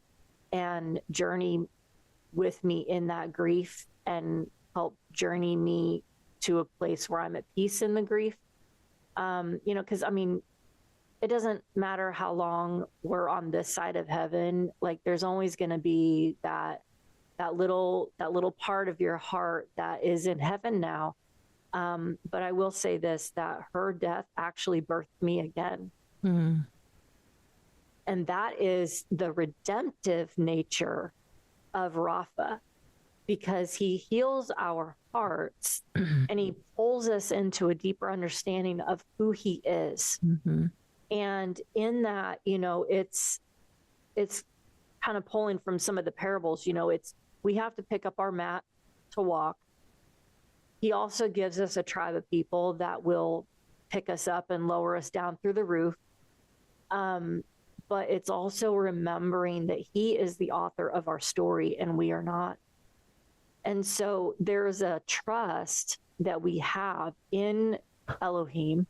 and journey with me in that grief and help journey me to a place where I'm at peace in the grief, because I mean, it doesn't matter how long we're on this side of heaven. Like, there's always going to be that little part of your heart that is in heaven now. But I will say this, that her death actually birthed me again. Mm. And that is the redemptive nature of Rapha, because he heals our hearts and he pulls us into a deeper understanding of who he is. Mm-hmm. And in that, it's kind of pulling from some of the parables, we have to pick up our mat to walk. He also gives us a tribe of people that will pick us up and lower us down through the roof. But it's also remembering that he is the author of our story and we are not. And so there's a trust that we have in Elohim,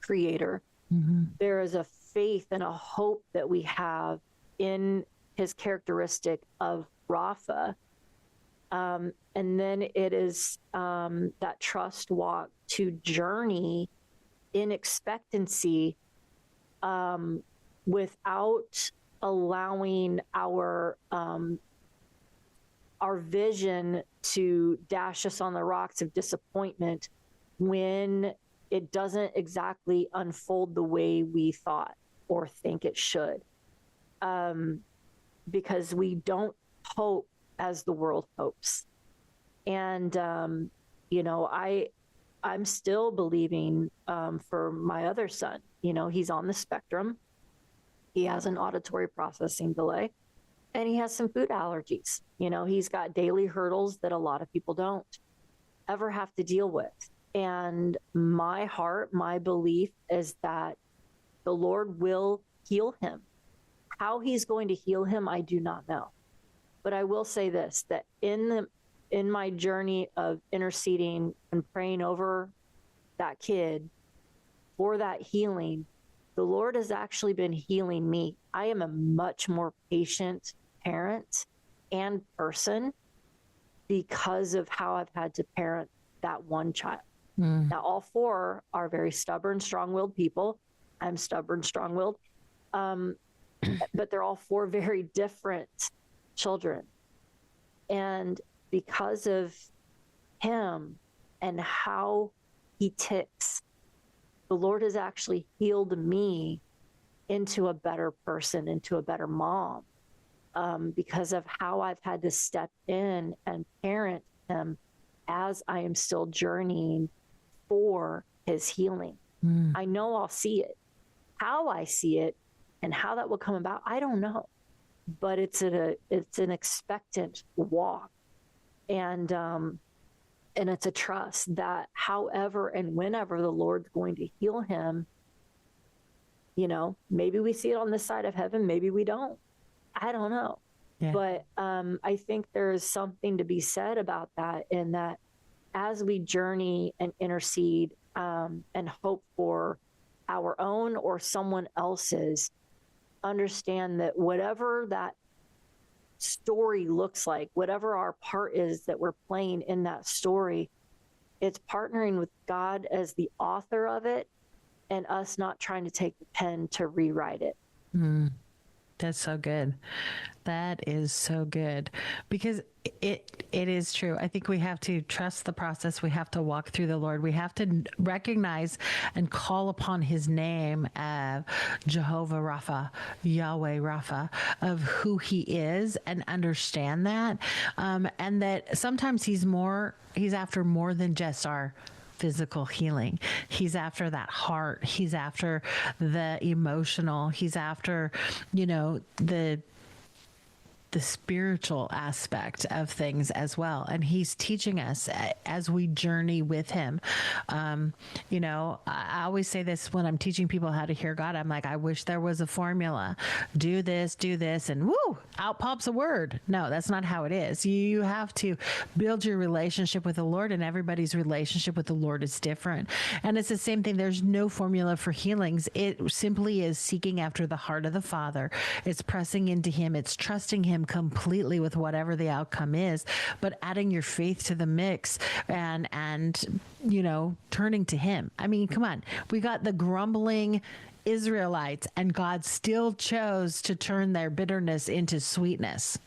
creator. Mm-hmm. There is a faith and a hope that we have in his characteristic of Rapha. And then it is that trust walk to journey in expectancy without allowing our vision to dash us on the rocks of disappointment when it doesn't exactly unfold the way we thought or think it should. Because we don't hope as the world hopes. And, I'm still believing for my other son. He's on the spectrum. He has an auditory processing delay and he has some food allergies. He's got daily hurdles that a lot of people don't ever have to deal with. And my heart, my belief is that the Lord will heal him. How he's going to heal him, I do not know. But I will say this, that in my journey of interceding and praying over that kid for that healing, the Lord has actually been healing me. I am a much more patient parent and person because of how I've had to parent that one child. Mm. Now, all four are very stubborn, strong-willed people. I'm stubborn, strong-willed. But they're all four very different children. And because of him and how he ticks, the Lord has actually healed me into a better person, into a better mom, because of how I've had to step in and parent him as I am still journeying for his healing. Mm. I know I'll see it. How I see it and how that will come about, I don't know. But it's an expectant walk, and it's a trust that however and whenever the Lord's going to heal him, maybe we see it on this side of heaven, maybe we don't. I don't know. Yeah. But I think there's something to be said about that, in that as we journey and intercede and hope for our own or someone else's, understand that whatever that story looks like, whatever our part is that we're playing in that story, it's partnering with God as the author of it and us not trying to take the pen to rewrite it. Mm. That's so good. That is so good, because it is true. I think we have to trust the process. We have to walk through the Lord. We have to recognize and call upon his name of Jehovah Rapha, Yahweh Rapha, of who he is, and understand that. And that sometimes he's after more than just our physical healing. He's after that heart. He's after the emotional. He's after, the spiritual aspect of things as well. And he's teaching us as we journey with him. I always say this when I'm teaching people how to hear God. I'm like, I wish there was a formula. Do this, and woo, out pops a word. No, that's not how it is. You have to build your relationship with the Lord, and everybody's relationship with the Lord is different. And it's the same thing. There's no formula for healings. It simply is seeking after the heart of the Father. It's pressing into him. It's trusting him completely with whatever the outcome is, but adding your faith to the mix and turning to him. I mean, come on. We got the grumbling Israelites, and God still chose to turn their bitterness into sweetness.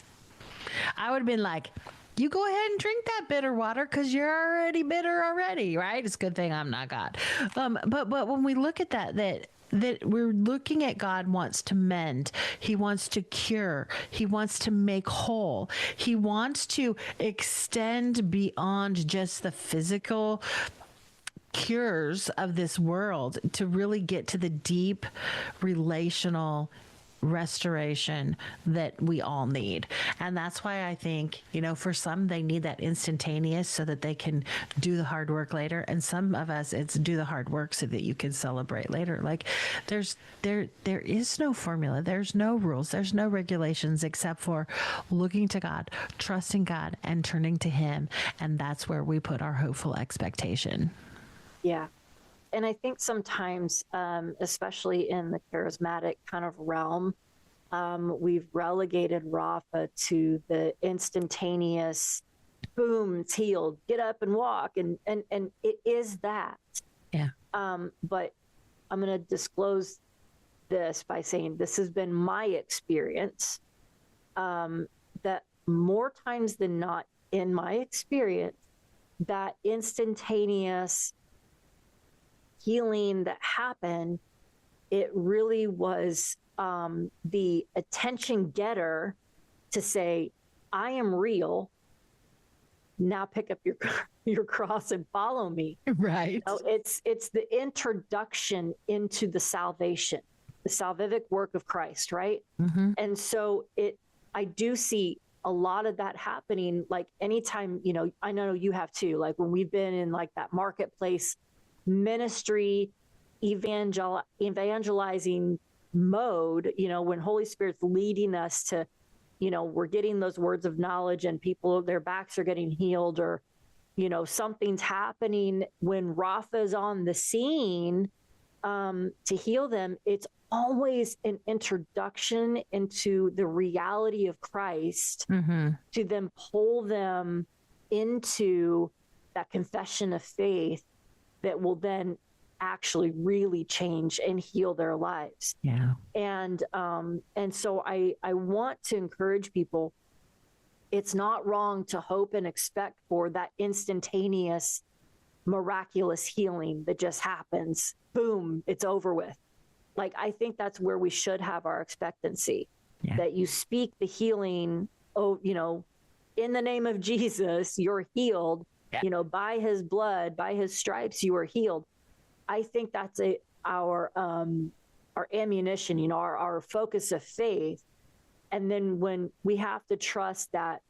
I would have been like, you go ahead and drink that bitter water because you're already bitter already, right? It's a good thing I'm not God. But when we look at that we're looking at God wants to mend. He wants to cure. He wants to make whole. He wants to extend beyond just the physical cures of this world to really get to the deep relational restoration that we all need. And that's why I think, for some, they need that instantaneous so that they can do the hard work later. And some of us, it's do the hard work so that you can celebrate later. Like there is no formula. There's no rules. There's no regulations except for looking to God, trusting God, and turning to him. And that's where we put our hopeful expectation. Yeah. And I think sometimes, especially in the charismatic kind of realm, we've relegated Rapha to the instantaneous, boom, it's healed, get up and walk. And it is that. Yeah. But I'm going to disclose this by saying this has been my experience, that more times than not, in my experience, that instantaneous healing that happened, it really was the attention getter to say, I am real. Now pick up your cross and follow me. Right. It's the introduction into the salvation, the salvific work of Christ, right? Mm-hmm. And so I do see a lot of that happening. Like anytime, I know you have too, like when we've been in like that marketplace ministry, evangelizing mode, when Holy Spirit's leading us to, we're getting those words of knowledge and people, their backs are getting healed, or, something's happening when Rapha's on the scene to heal them. It's always an introduction into the reality of Christ, mm-hmm. to then pull them into that confession of faith that will then actually really change and heal their lives. Yeah. And so I want to encourage people, it's not wrong to hope and expect for that instantaneous, miraculous healing that just happens. Boom, it's over with. Like, I think that's where we should have our expectancy, that you speak the healing, in the name of Jesus, you're healed. Yeah. By his blood, by his stripes, you are healed. I think that's our ammunition, our focus of faith. And then when we have to trust that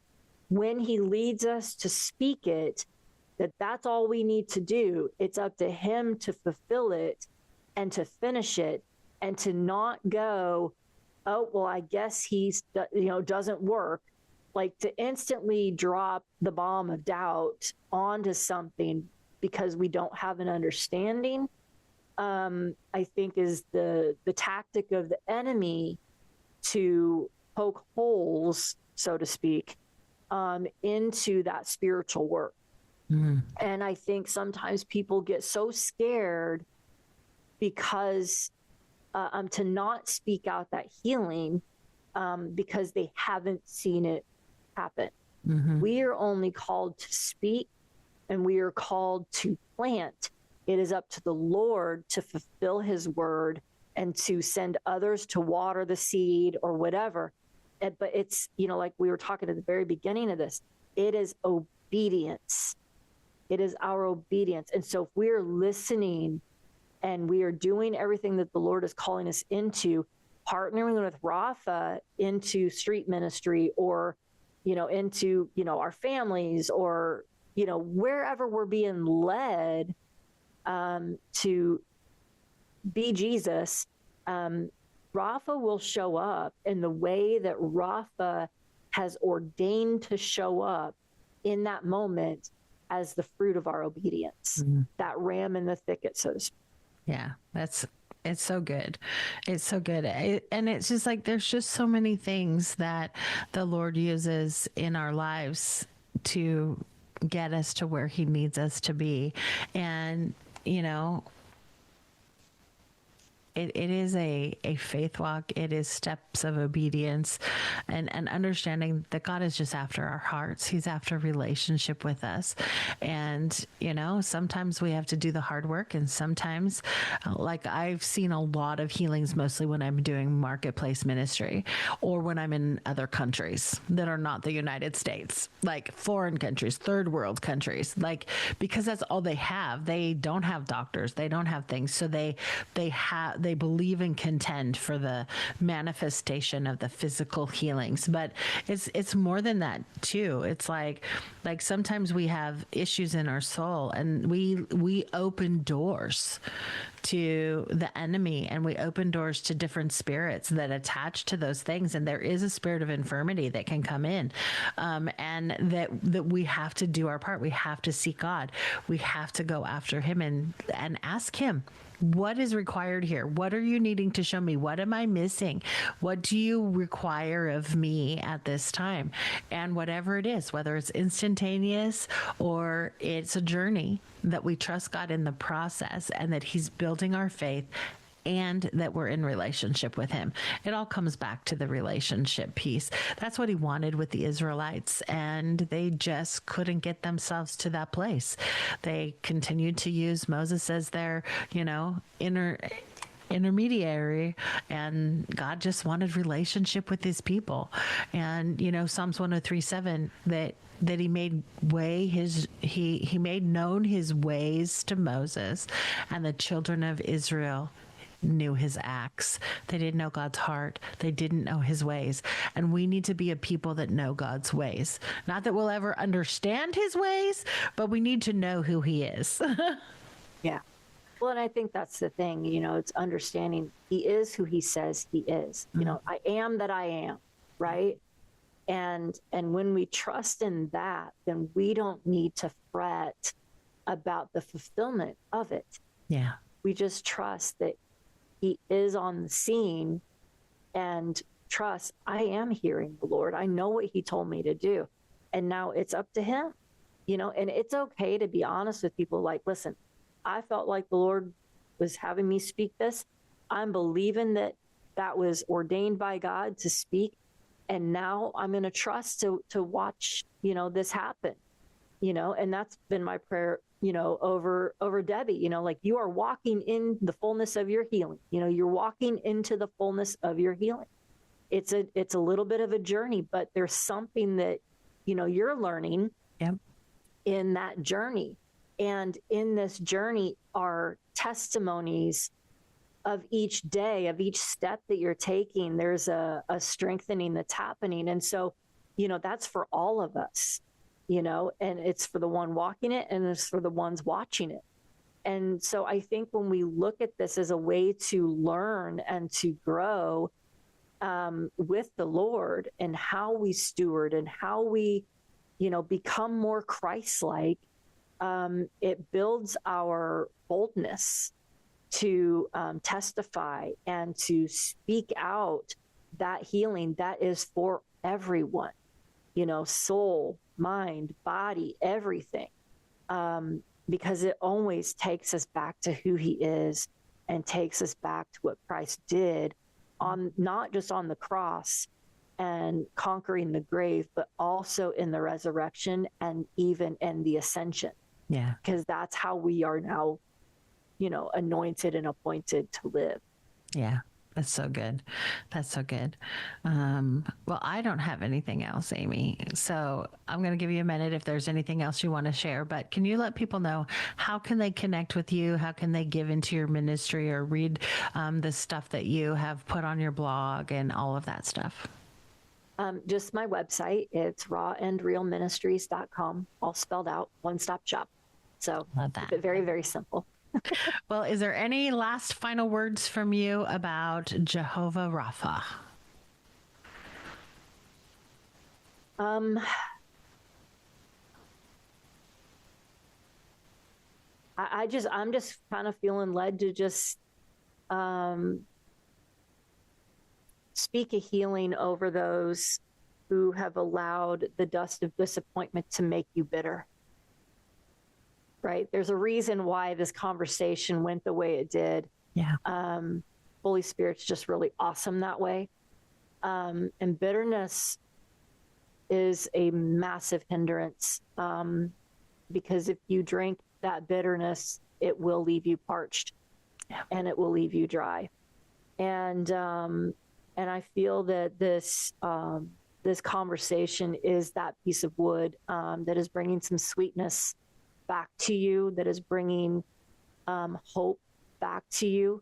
when he leads us to speak it, that's all we need to do. It's up to him to fulfill it and to finish it, and to not go, oh, well, I guess he's, doesn't work. Like to instantly drop the bomb of doubt onto something because we don't have an understanding, I think is the tactic of the enemy to poke holes, so to speak, into that spiritual work. Mm-hmm. And I think sometimes people get so scared because to not speak out that healing because they haven't seen it happen. Mm-hmm. We are only called to speak, and we are called to plant. It is up to the Lord to fulfill his word and to send others to water the seed or whatever. But it's, like we were talking at the very beginning of this, it is obedience. It is our obedience. And so if we're listening and we are doing everything that the Lord is calling us into, partnering with Rapha into street ministry, or, into, our families, or, wherever we're being led to be Jesus, Rapha will show up in the way that Rapha has ordained to show up in that moment as the fruit of our obedience, that ram in the thicket, so to speak. Yeah, it's so good. It's so good. And it's just like, there's just so many things that the Lord uses in our lives to get us to where he needs us to be. And, it is a faith walk. It is steps of obedience and understanding that God is just after our hearts. He's after relationship with us. And, sometimes we have to do the hard work. And sometimes, like, I've seen a lot of healings, mostly when I'm doing marketplace ministry or when I'm in other countries that are not the United States, like foreign countries, third world countries, like, because that's all they have. They don't have doctors. They don't have things. So they believe and contend for the manifestation of the physical healings, but it's more than that too. It's like sometimes we have issues in our soul, and we open doors to the enemy, and we open doors to different spirits that attach to those things. And there is a spirit of infirmity that can come in, and that we have to do our part. We have to seek God. We have to go after him and ask him, what is required here? What are you needing to show me? What am I missing? What do you require of me at this time? And whatever it is, whether it's instantaneous or it's a journey, that we trust God in the process, and that he's building our faith, and that we're in relationship with him. It all comes back to the relationship piece. That's what he wanted with the Israelites, and they just couldn't get themselves to that place. They continued to use Moses as their, intermediary, and God just wanted relationship with his people. And Psalms 103:7, that he made he made known his ways to Moses, and the children of Israel knew his acts. They didn't know God's heart. They didn't know his ways. And we need to be a people that know God's ways. Not that we'll ever understand his ways, but we need to know who he is. Yeah. Well, and I think that's the thing, it's understanding he is who he says he is. I am that I am, right? And when we trust in that, then we don't need to fret about the fulfillment of it. Yeah. We just trust that he is on the scene, and trust, I am hearing the Lord. I know what he told me to do. And now it's up to him, and it's okay to be honest with people. Like, listen, I felt like the Lord was having me speak this. I'm believing that was ordained by God to speak. And now I'm going to trust to watch, this happen, and that's been my prayer, over Debbie, like, you are walking in the fullness of your healing. You're walking into the fullness of your healing. It's a little bit of a journey, but there's something that, you're learning in that journey. And in this journey are testimonies of each day, of each step that you're taking. There's a strengthening that's happening. And so, that's for all of us, and it's for the one walking it, and it's for the ones watching it. And so I think when we look at this as a way to learn and to grow with the Lord, and how we steward and how we, become more Christ-like, it builds our boldness to testify and to speak out that healing that is for everyone, soul, mind, body, everything, because it always takes us back to who he is, and takes us back to what Christ did on, not just on the cross and conquering the grave, but also in the resurrection, and even in the ascension. Yeah. Because that's how we are now, anointed and appointed to live. Yeah. That's so good. That's so good. Well, I don't have anything else, Amie. So I'm going to give you a minute if there's anything else you want to share. But can you let people know how can they connect with you? How can they give into your ministry or read the stuff that you have put on your blog and all of that stuff? Just my website. It's rawandrealministries.com, all spelled out, one-stop shop. So love that. Keep it very, very simple. Well, is there any last final words from you about Jehovah Rapha? I'm just kind of feeling led to just speak a healing over those who have allowed the dust of disappointment to make you bitter. Right? There's a reason why this conversation went the way it did. Yeah. Holy Spirit's just really awesome that way. And bitterness is a massive hindrance because if you drink that bitterness, it will leave you parched and it will leave you dry. And I feel that this conversation is that piece of wood that is bringing some sweetness back to you, that is bringing hope back to you,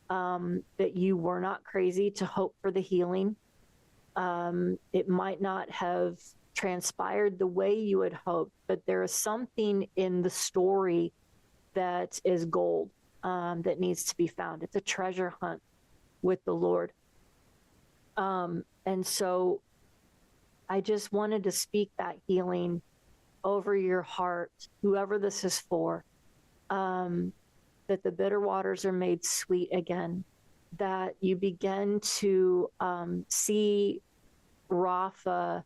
that you were not crazy to hope for the healing. It might not have transpired the way you had hoped, but there is something in the story that is gold that needs to be found. It's a treasure hunt with the Lord. And so I just wanted to speak that healing over your heart, whoever this is for, that the bitter waters are made sweet again, that you begin to see Rapha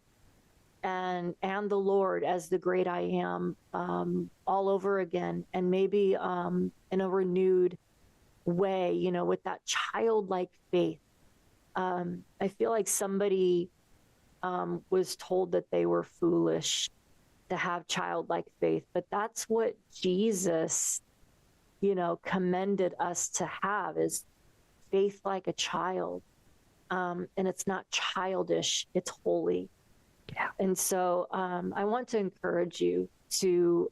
and the Lord as the great I am all over again, and maybe in a renewed way, you know, with that childlike faith. I feel like somebody was told that they were foolish to have childlike faith, but that's what Jesus, you know, commended us to have, is faith like a child. And it's not childish, it's holy. Yeah. And so I want to encourage you to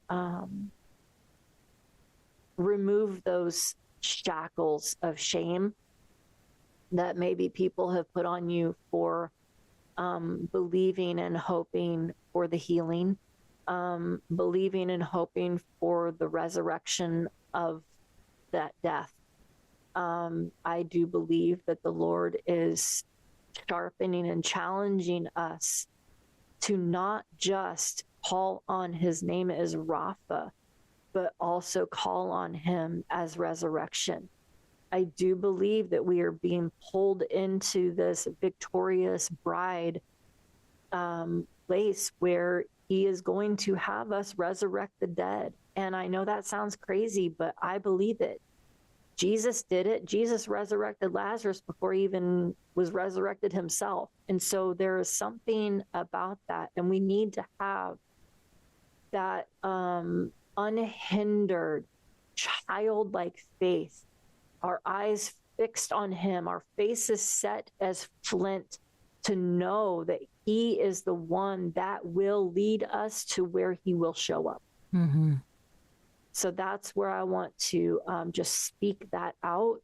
remove those shackles of shame that maybe people have put on you for believing and hoping for the healing, believing and hoping for the resurrection of that death. I do believe that the Lord is sharpening and challenging us to not just call on his name as Rapha, but also call on him as resurrection. I do believe that we are being pulled into this victorious bride place where he is going to have us resurrect the dead. And I know that sounds crazy, but I believe it. Jesus did it. Jesus resurrected Lazarus before he even was resurrected himself. And so there is something about that. And we need to have that unhindered, childlike faith, our eyes fixed on him, our faces set as flint, to know that he is the one that will lead us to where he will show up. Mm-hmm. So that's where I want to just speak that out.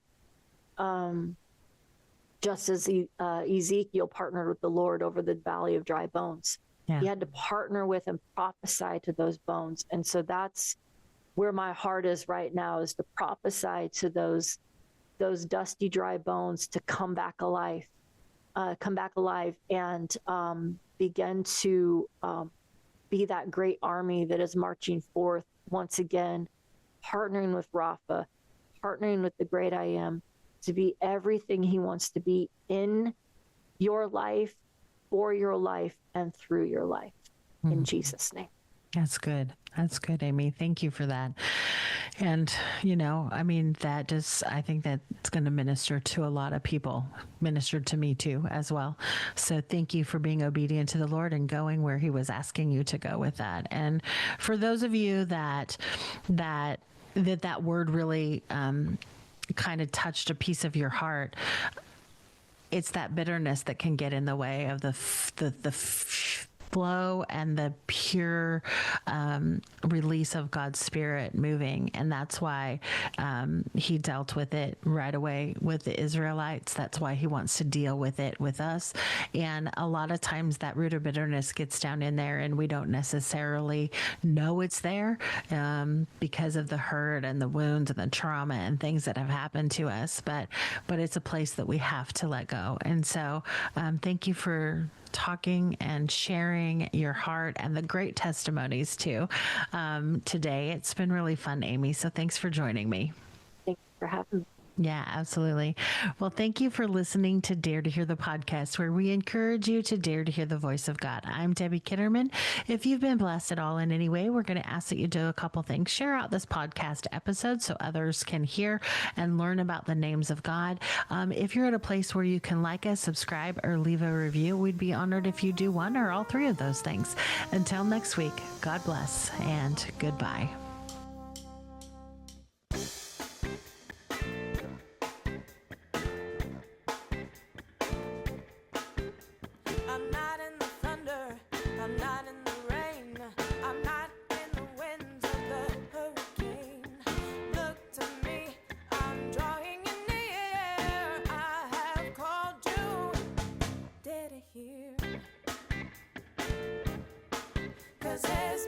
Just as Ezekiel partnered with the Lord over the valley of dry bones. Yeah. He had to partner with and prophesy to those bones. And so that's where my heart is right now, is to prophesy to those dusty, dry bones to come back alive and begin to be that great army that is marching forth once again, partnering with Rapha, partnering with the great I am, to be everything he wants to be in your life, for your life, and through your life. Mm-hmm. In Jesus' name. That's good. That's good, Amie. Thank you for that. And, you know, I mean, I think that it's going to minister to a lot of people, ministered to me too, as well. So thank you for being obedient to the Lord and going where he was asking you to go with that. And for those of you that word really kind of touched a piece of your heart, it's that bitterness that can get in the way of the flow and the pure release of God's Spirit moving. And that's why he dealt with it right away with the Israelites. That's why he wants to deal with it with us. And a lot of times that root of bitterness gets down in there and we don't necessarily know it's there because of the hurt and the wounds and the trauma and things that have happened to us. But it's a place that we have to let go. And so thank you for talking and sharing your heart and the great testimonies too today. It's been really fun, Amie. So thanks for joining me. Thanks for having me. Yeah, absolutely. Well, thank you for listening to Dare to Hear the podcast, where we encourage you to dare to hear the voice of God. I'm Debbie Kitterman. If you've been blessed at all in any way, we're going to ask that you do a couple things. Share out this podcast episode so others can hear and learn about the names of God. If you're at a place where you can like us, subscribe, or leave a review, we'd be honored if you do one or all three of those things. Until next week, God bless and goodbye. I'm not in the thunder, I'm not in the rain, I'm not in the winds of the hurricane. Look to me, I'm drawing you near, I have called you, dare to hear. 'Cause there's